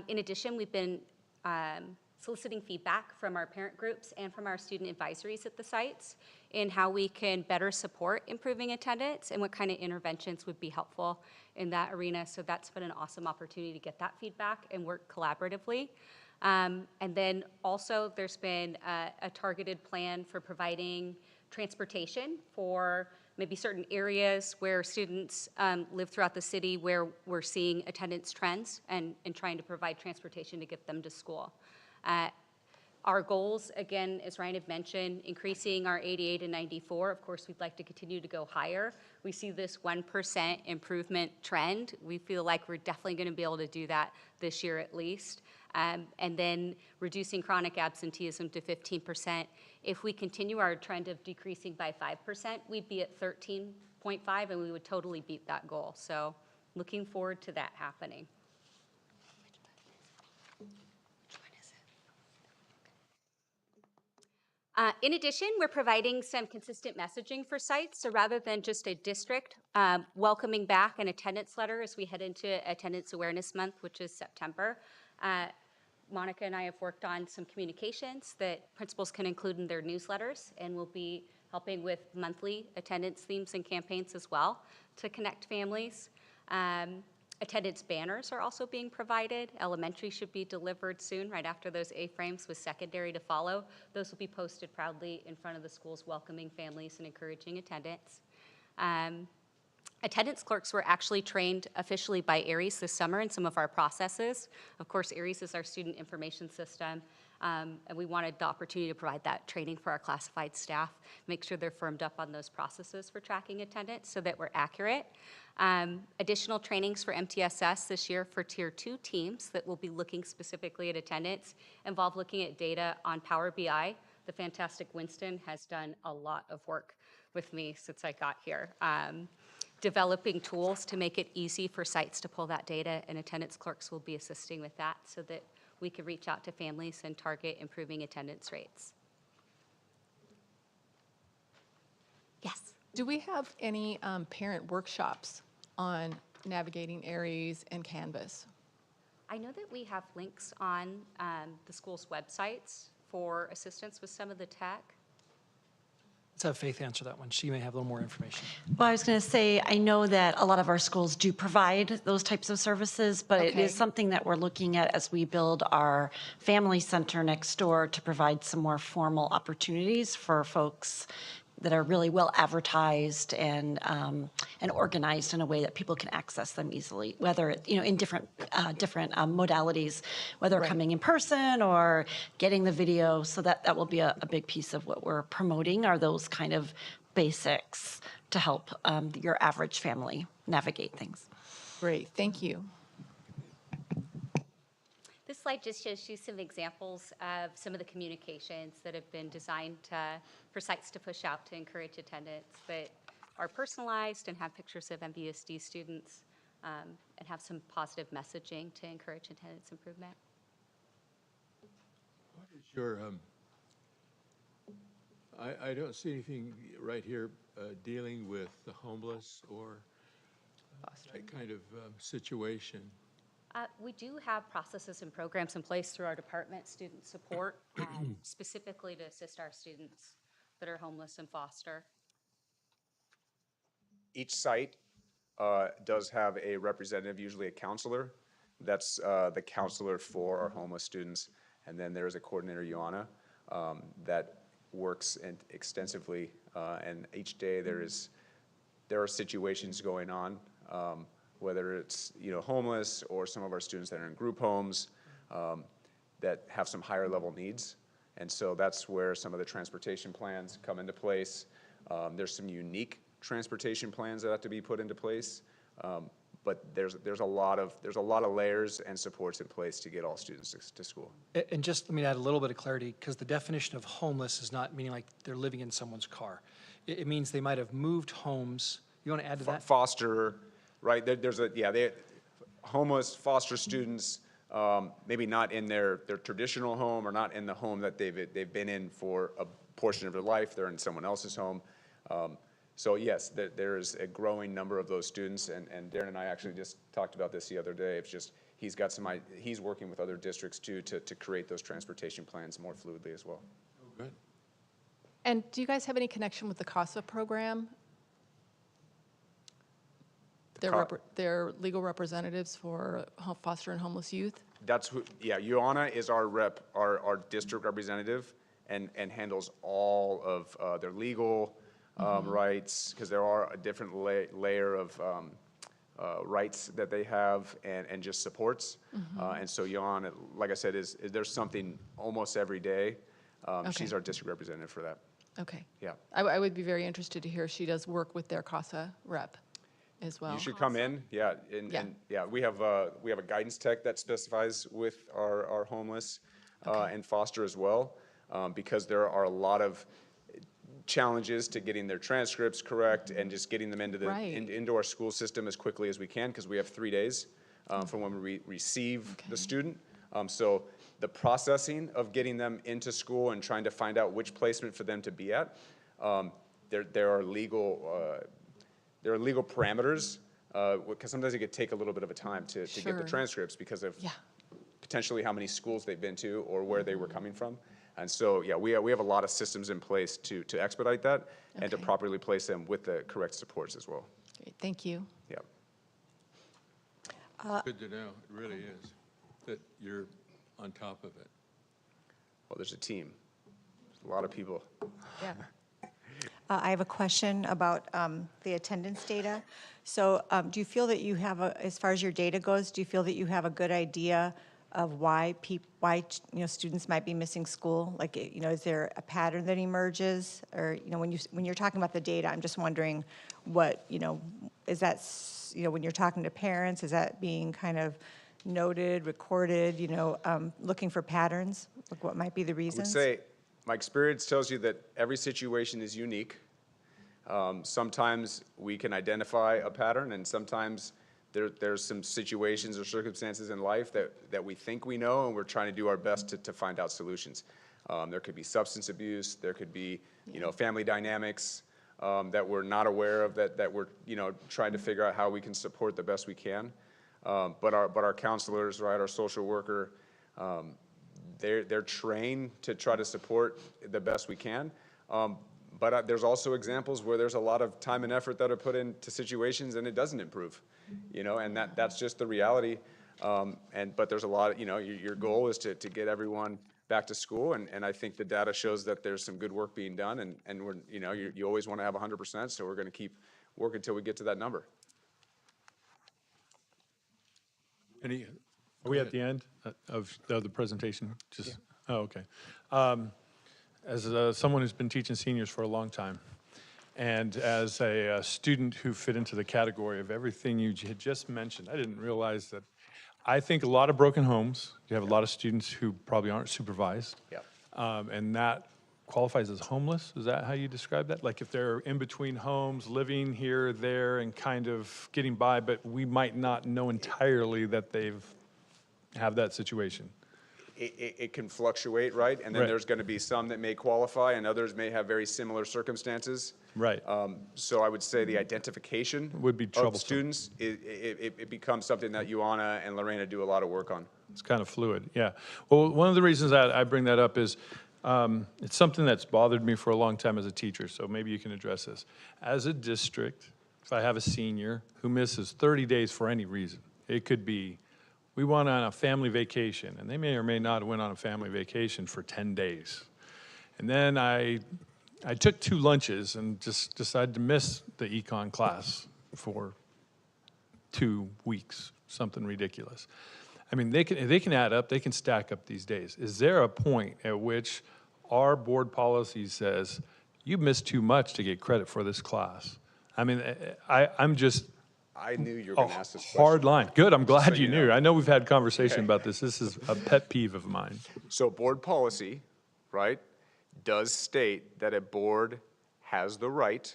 In addition, we've been soliciting feedback from our parent groups and from our student advisories at the sites in how we can better support improving attendance and what kind of interventions would be helpful in that arena. So that's been an awesome opportunity to get that feedback and work collaboratively. And then also there's been a targeted plan for providing transportation for maybe certain areas where students live throughout the city where we're seeing attendance trends and trying to provide transportation to get them to school. Our goals, again, as Ryan had mentioned, increasing our 88 and 94. Of course, we'd like to continue to go higher. We see this 1% improvement trend. We feel like we're definitely going to be able to do that this year at least. And then reducing chronic absenteeism to 15%. If we continue our trend of decreasing by 5%, we'd be at 13.5, and we would totally beat that goal. So looking forward to that happening. In addition, we're providing some consistent messaging for sites. So rather than just a district welcoming back an attendance letter as we head into Attendance Awareness Month, which is September, Monica and I have worked on some communications that principals can include in their newsletters, and we'll be helping with monthly attendance themes and campaigns as well to connect families. Attendance banners are also being provided. Elementary should be delivered soon, right after those A-frames, with secondary to follow. Those will be posted proudly in front of the schools, welcoming families and encouraging attendance. Attendance clerks were actually trained officially by ARIES this summer in some of our processes. Of course, ARIES is our student information system, and we wanted the opportunity to provide that training for our classified staff, make sure they're firmed up on those processes for tracking attendance so that we're accurate. Additional trainings for MTSS this year for Tier 2 teams that will be looking specifically at attendance involve looking at data on Power BI. The fantastic Winston has done a lot of work with me since I got here. Developing tools to make it easy for sites to pull that data, and attendance clerks will be assisting with that so that we can reach out to families and target improving attendance rates. Yes? Do we have any parent workshops on navigating ARIES and Canvas? I know that we have links on the school's websites for assistance with some of the tech. Let's have Faith answer that one. She may have a little more information. Well, I was going to say, I know that a lot of our schools do provide those types of services, but it is something that we're looking at as we build our family center next door to provide some more formal opportunities for folks that are really well advertised and organized in a way that people can access them easily, whether in different modalities, whether coming in person or getting the video. So that will be a big piece of what we're promoting, are those kind of basics to help your average family navigate things. Great, thank you. This slide just shows you some examples of some of the communications that have been designed for sites to push out to encourage attendance that are personalized and have pictures of MVSD students and have some positive messaging to encourage attendance improvement. What is your, I don't see anything right here dealing with the homeless or that kind of situation. We do have processes and programs in place through our department, student support, specifically to assist our students that are homeless and foster. Each site does have a representative, usually a counselor. That's the counselor for our homeless students. And then there is a coordinator, Joanna, that works extensively. And each day there are situations going on, whether it's homeless or some of our students that are in group homes that have some higher level needs. And so that's where some of the transportation plans come into place. There's some unique transportation plans that have to be put into place. But there's a lot of layers and supports in place to get all students to school. And just let me add a little bit of clarity, because the definition of homeless is not meaning like they're living in someone's car. It means they might have moved homes. You want to add to that? Foster, right? Homeless foster students, maybe not in their traditional home or not in the home that they've been in for a portion of their life. They're in someone else's home. So yes, there is a growing number of those students, and Darren and I actually just talked about this the other day. It's just he's working with other districts too to create those transportation plans more fluidly as well. Oh, good. And do you guys have any connection with the CASA program? They're legal representatives for foster and homeless youth? That's who, yeah, Ioana is our rep, our district representative, and handles all of their legal rights, because there are a different layer of rights that they have and just supports. And so Ioana, like I said, there's something almost every day. She's our district representative for that. Okay. Yeah. I would be very interested to hear she does work with their CASA rep as well. You should come in, yeah, and we have a guidance tech that specifies with our homeless and foster as well, because there are a lot of challenges to getting their transcripts correct and just getting them into our school system as quickly as we can, because we have 3 days from when we receive the student. So the processing of getting them into school and trying to find out which placement for them to be at, there are legal parameters, because sometimes it could take a little bit of a time to get the transcripts because of potentially how many schools they've been to or where they were coming from. And so, yeah, we have a lot of systems in place to expedite that and to properly place them with the correct supports as well. Great, thank you. Yeah. Good to know, it really is, that you're on top of it. Well, there's a team. There's a lot of people. Yeah. I have a question about the attendance data. So do you feel that you have, as far as your data goes, do you feel that you have a good idea of why students might be missing school? Like, is there a pattern that emerges? Or, when you're talking about the data, I'm just wondering what, is that, when you're talking to parents, is that being kind of noted, recorded, looking for patterns? Like, what might be the reasons? I would say my experience tells you that every situation is unique. Sometimes we can identify a pattern, and sometimes there's some situations or circumstances in life that we think we know, and we're trying to do our best to find out solutions. There could be substance abuse, there could be family dynamics that we're not aware of, that we're trying to figure out how we can support the best we can. But our counselors, right, our social worker, they're trained to try to support the best we can. But there's also examples where there's a lot of time and effort that are put into situations and it doesn't improve, and that's just the reality. But there's a lot, your goal is to get everyone back to school, and I think the data shows that there's some good work being done, and we're, you always want to have 100%, so we're going to keep working until we get to that number. Are we at the end of the presentation? Just, oh, okay. As someone who's been teaching seniors for a long time, and as a student who fit into the category of everything you had just mentioned, I didn't realize that. I think a lot of broken homes, you have a lot of students who probably aren't supervised. And that qualifies as homeless? Is that how you describe that? Like if they're in between homes, living here, there, and kind of getting by, but we might not know entirely that they've have that situation. It can fluctuate, right? And then there's going to be some that may qualify and others may have very similar circumstances. Right. So I would say the identification would be troublesome. Of students, it becomes something that Ioana and Lorena do a lot of work on. It's kind of fluid, yeah. Well, one of the reasons that I bring that up is it's something that's bothered me for a long time as a teacher, so maybe you can address this. As a district, if I have a senior who misses 30 days for any reason, it could be we went on a family vacation, and they may or may not have went on a family vacation for 10 days. And then I took 2 lunches and just decided to miss the econ class for 2 weeks, something ridiculous. I mean, they can add up, they can stack up these days. Is there a point at which our board policy says, you missed too much to get credit for this class. I mean, I'm just, I knew you were a going to ask this question. hard line. Good, I'm glad so you you knew. know. I know we've had conversation about this. This is a pet peeve of mine. So board policy, right, does state that a board has the right,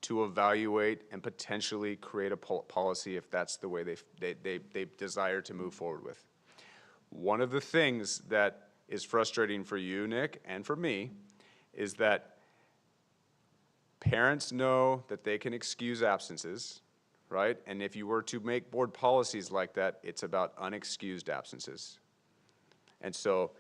to evaluate and potentially create a policy if that's the way they desire to move forward with. One of the things that is frustrating for you, Nick, and for me, is that parents know that they can excuse absences, right? And if you were to make board policies like that, it's about unexcused absences. And so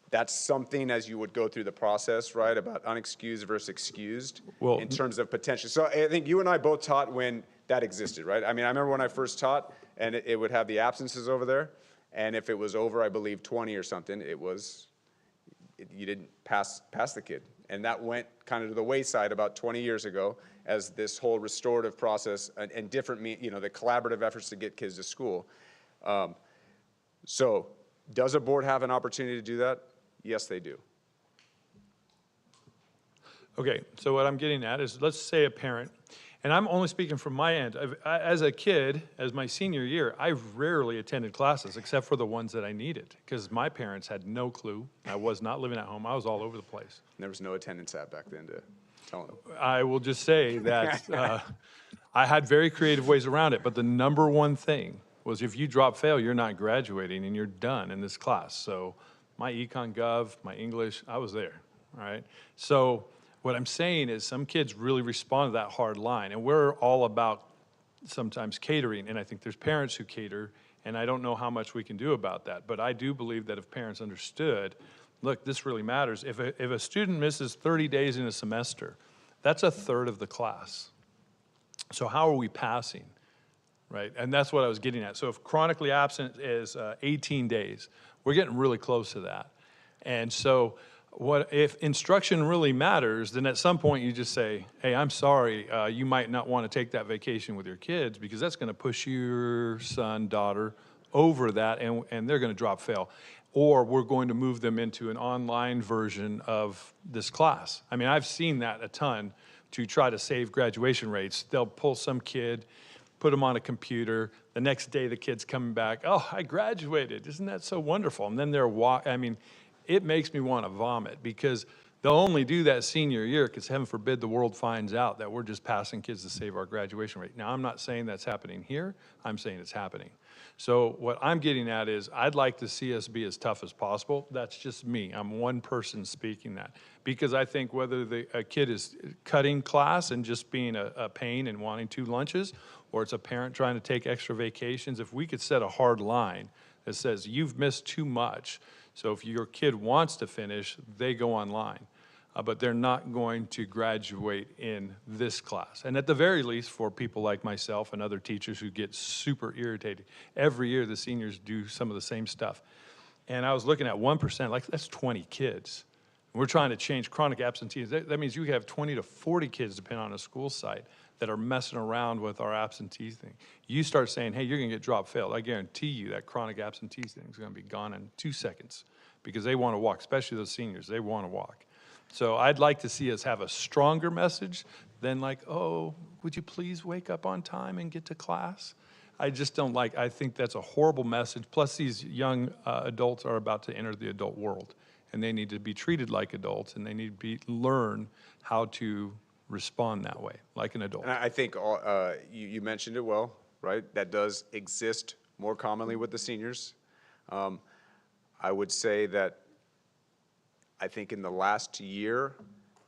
that's something as you would go through the process, right, about unexcused versus excused in terms of potential. So I think you and I both taught when that existed, right? I mean, I remember when I first taught and it would have the absences over there. And if it was over, I believe 20 or something, you didn't pass the kid. And that went kind of to the wayside about 20 years ago as this whole restorative process and different, the collaborative efforts to get kids to school. So does a board have an opportunity to do that? Yes, they do. Okay, so what I'm getting at is, let's say a parent, and I'm only speaking from my end. As a kid, as my senior year, I rarely attended classes except for the ones that I needed because my parents had no clue. I was not living at home. I was all over the place. There was no attendance app back then to tell them. I will just say that I had very creative ways around it, but the number one thing was if you drop fail, you're not graduating and you're done in this class. So my Econ Gov, my English, I was there, all right? So what I'm saying is some kids really respond to that hard line, and we're all about sometimes catering, and I think there's parents who cater, and I don't know how much we can do about that, but I do believe that if parents understood, look, this really matters. If a student misses 30 days in a semester, that's a third of the class. So how are we passing, right? And that's what I was getting at. So if chronically absent is 18 days, we're getting really close to that. And so if instruction really matters, then at some point you just say, hey, I'm sorry, you might not want to take that vacation with your kids because that's going to push your son, daughter over that, and they're going to drop fail. Or we're going to move them into an online version of this class. I mean, I've seen that a ton to try to save graduation rates. They'll pull some kid, put them on a computer. The next day, the kid's coming back, oh, I graduated. Isn't that so wonderful? And then I mean, it makes me want to vomit because they'll only do that senior year because heaven forbid the world finds out that we're just passing kids to save our graduation rate. Now, I'm not saying that's happening here. I'm saying it's happening. So what I'm getting at is I'd like to see us be as tough as possible. That's just me. I'm one person speaking that. Because I think whether a kid is cutting class and just being a pain and wanting 2 lunches, or it's a parent trying to take extra vacations, if we could set a hard line that says you've missed too much, so if your kid wants to finish, they go online. But they're not going to graduate in this class. And at the very least, for people like myself and other teachers who get super irritated, every year the seniors do some of the same stuff. And I was looking at 1%, like that's 20 kids. We're trying to change chronic absenteeism. That means you have 20 to 40 kids, depending on a school site, that are messing around with our absentee thing. You start saying, hey, you're gonna get drop failed. I guarantee you that chronic absentee thing is gonna be gone in 2 seconds because they wanna walk, especially those seniors, they wanna walk. So I'd like to see us have a stronger message than like, oh, would you please wake up on time and get to class? I just don't like, I think that's a horrible message. Plus these young adults are about to enter the adult world and they need to be treated like adults and they need to learn how to respond that way, like an adult. And I think you mentioned it well, right? That does exist more commonly with the seniors. I would say that I think in the last year,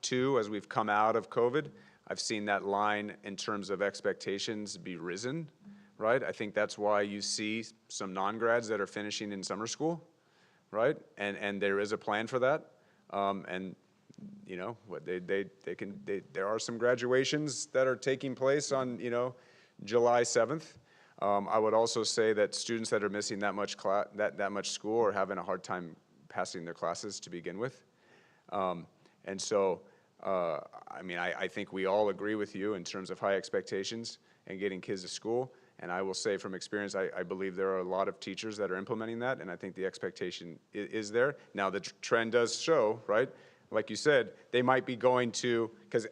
2, as we've come out of COVID, I've seen that line in terms of expectations be risen, right? I think that's why you see some non-grads that are finishing in summer school, right? And there is a plan for that. And you know, there are some graduations that are taking place on, July 7th. I would also say that students that are missing that much school are having a hard time passing their classes to begin with. And so, I mean, I think we all agree with you in terms of high expectations and getting kids to school. And I will say from experience, I believe there are a lot of teachers that are implementing that, and I think the expectation is there. Now, the trend does show, right? Like you said, they might be going to, because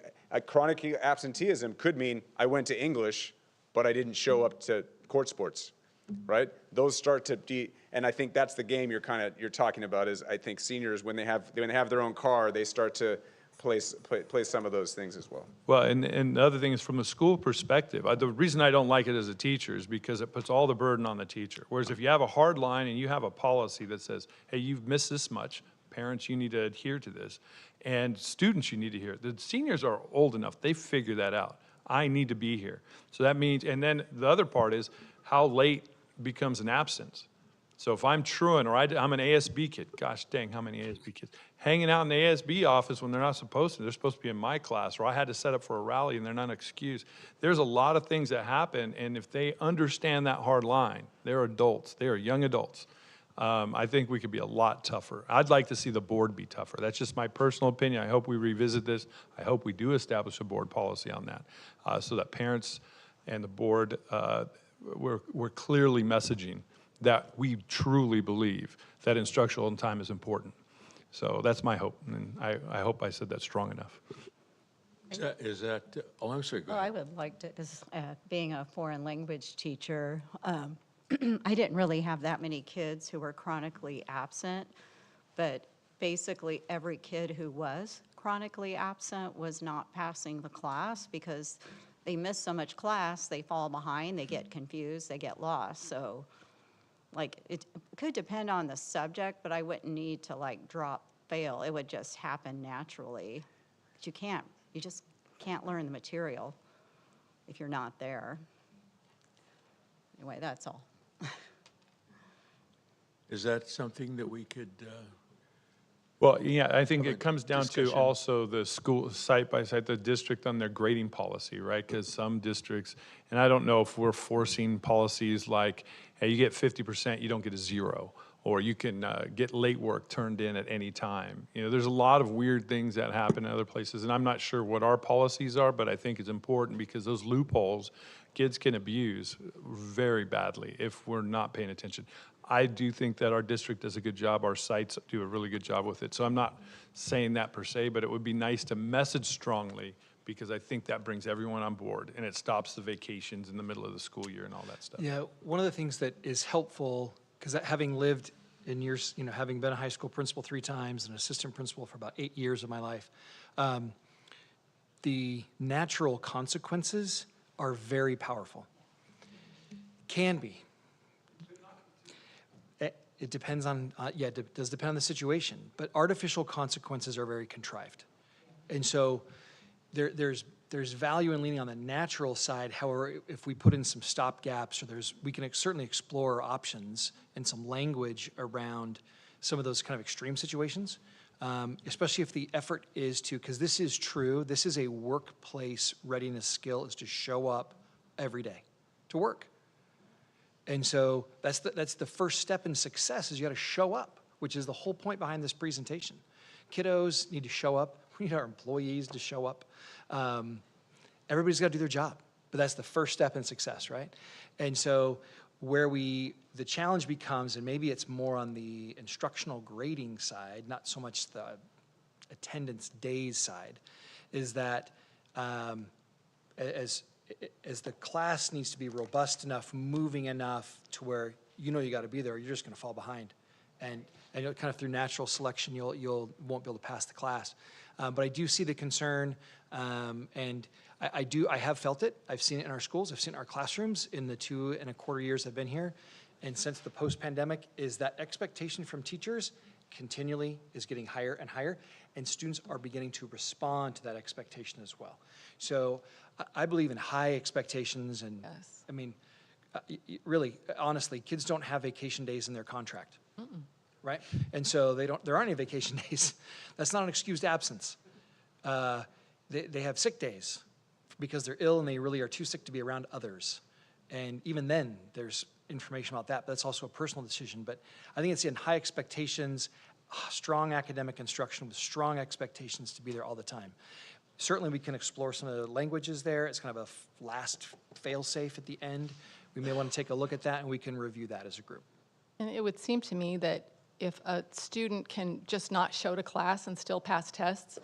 chronic absenteeism could mean I went to English, but I didn't show up to court sports, right? Those start to be, and I think that's the game you're talking about. Is I think seniors, when they have their own car, they start to play some of those things as well. Well, and the other thing is from a school perspective, the reason I don't like it as a teacher is because it puts all the burden on the teacher. Whereas if you have a hard line and you have a policy that says, hey, you've missed this much, parents, you need to adhere to this, and students, you need to hear it. The seniors are old enough, they figure that out. I need to be here. So that means, and then the other part is how late becomes an absence. So if I'm truant, or I'm an ASB kid, gosh dang, how many ASB kids, hanging out in the ASB office when they're not supposed to, they're supposed to be in my class, or I had to set up for a rally and they're not excused. There's a lot of things that happen, and if they understand that hard line, they're adults, they are young adults. I think we could be a lot tougher. I'd like to see the board be tougher. That's just my personal opinion. I hope we revisit this. I hope we do establish a board policy on that, so that parents and the board, we're clearly messaging that we truly believe that instructional time is important. So that's my hope, and I hope I said that strong enough. Oh, I'm sorry, go Well, ahead. I would like to, because being a foreign language teacher, I didn't really have that many kids who were chronically absent, but basically every kid who was chronically absent was not passing the class because they miss so much class, they fall behind, they get confused, they get lost. So like it could depend on the subject, but I wouldn't need to like drop fail. It would just happen naturally. But you just can't learn the material if you're not there. Anyway, that's all. Is that something that we could, Well, yeah, I think Have a it comes down to discussion. also the school, site by site, the district on their grading policy, right? Because some districts, and I don't know if we're forcing policies like, hey, you get 50%, you don't get a 0, or you can get late work turned in at any time. You know, there's a lot of weird things that happen in other places, and I'm not sure what our policies are, but I think it's important because those loopholes, kids can abuse very badly if we're not paying attention. I do think that our district does a good job, our sites do a really good job with it. So I'm not saying that per se, but it would be nice to message strongly because I think that brings everyone on board and it stops the vacations in the middle of the school year and all that stuff. Yeah, one of the things that is helpful, because having lived in years, having been a high school principal 3 times and assistant principal for about 8 years of my life, the natural consequences are very powerful. Can be. It depends on, it does depend on the situation, but artificial consequences are very contrived. And so there's value in leaning on the natural side. However, if we put in some stop gaps, or we can certainly explore options and some language around some of those kind of extreme situations, especially if the effort is to, because this is true, this is a workplace readiness skill, is to show up every day to work. And so that's the first step in success, is you got to show up, which is the whole point behind this presentation. Kiddos need to show up. We need our employees to show up. Everybody's got to do their job, but that's the first step in success, right? And so the challenge becomes, and maybe it's more on the instructional grading side, not so much the attendance days side, is that as the class needs to be robust enough, moving enough to where you got to be there, or you're just going to fall behind, and kind of through natural selection, you won't be able to pass the class. But I do see the concern, and I have felt it. I've seen it in our schools. I've seen it in our classrooms in the 2.25 years I've been here, and since the post-pandemic, is that expectation from teachers continually is getting higher and higher, and students are beginning to respond to that expectation as well. So I believe in high expectations, and Yes. I mean, really, honestly, kids don't have vacation days in their contract, right? And so there aren't any vacation days. That's not an excused absence. They have sick days because they're ill and they really are too sick to be around others. And even then, there's information about that, but that's also a personal decision. But I think it's in high expectations, strong academic instruction with strong expectations to be there all the time. Certainly, we can explore some of the languages there. It's kind of a last fail-safe at the end. we may want to take a look at that and we can review that as a group. And it would seem to me that if a student can just not show to class and still pass tests,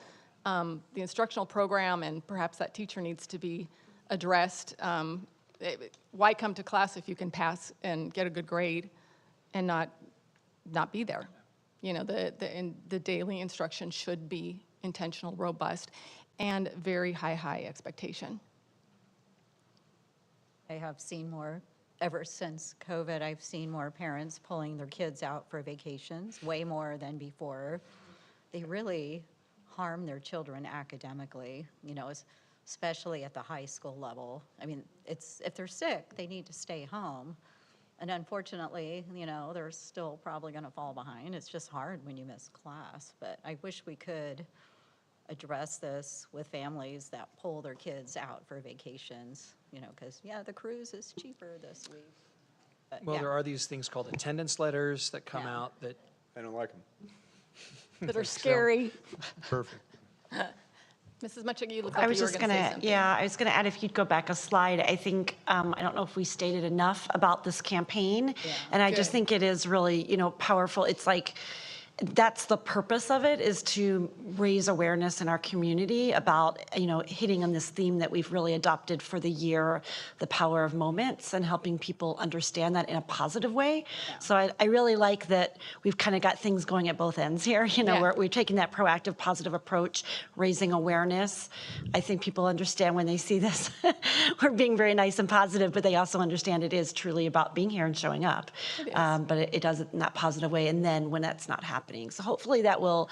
the instructional program and perhaps that teacher needs to be addressed. Why come to class if you can pass and get a good grade and not be there? You know, the daily instruction should be intentional, robust, and very high expectation. I have seen more, ever since COVID, I've seen more parents pulling their kids out for vacations, way more than before. They really harm their children academically, you know, especially at the high school level. I mean, if they're sick, they need to stay home. And unfortunately, you know, they're still probably going to fall behind. It's just hard when you miss class. But I wish we could address this with families that pull their kids out for vacations, you know, because, yeah, the cruise is cheaper this week. But, Well, yeah. there are these things called attendance letters that come Yeah. out that, I don't like them. That are scary. Perfect. Mrs. Mutchig, you look I like was you were just going to say gonna, something. yeah, I was gonna add, if you'd go back a slide, I think, I don't know if we stated enough about this campaign. Yeah. And I just Good. think it is really, you know, powerful. It's like, that's the purpose of it, is to raise awareness in our community about, you know, hitting on this theme that we've really adopted for the year, the power of moments, and helping people understand that in a positive way. So I really like that we've kind of got things going at both ends here. You know, Yeah. we're taking that proactive, positive approach, raising awareness. I think people understand when they see this, we're being very nice and positive, but they also understand it is truly about being here and showing up. It is. But it does it in that positive way, and then when that's not happening. So hopefully that will,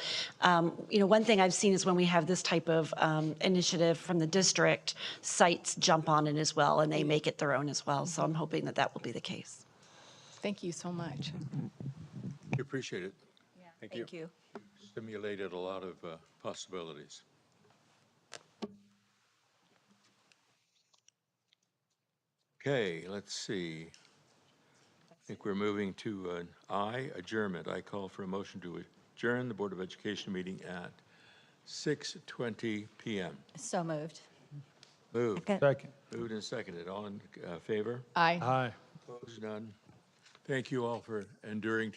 you know, one thing I've seen is when we have this type of initiative from the district, sites jump on it as well, and they make it their own as well. So I'm hoping that that will be the case. Thank you so much. We appreciate it. Thank you. Stimulated a lot of possibilities. Okay, let's see. I think we're moving to an adjournment. I call for a motion to adjourn the Board of Education meeting at 6:20 PM. So moved. Moved. Second. Moved and seconded. All in favor? Aye. Aye. Opposed? None. Thank you all for enduring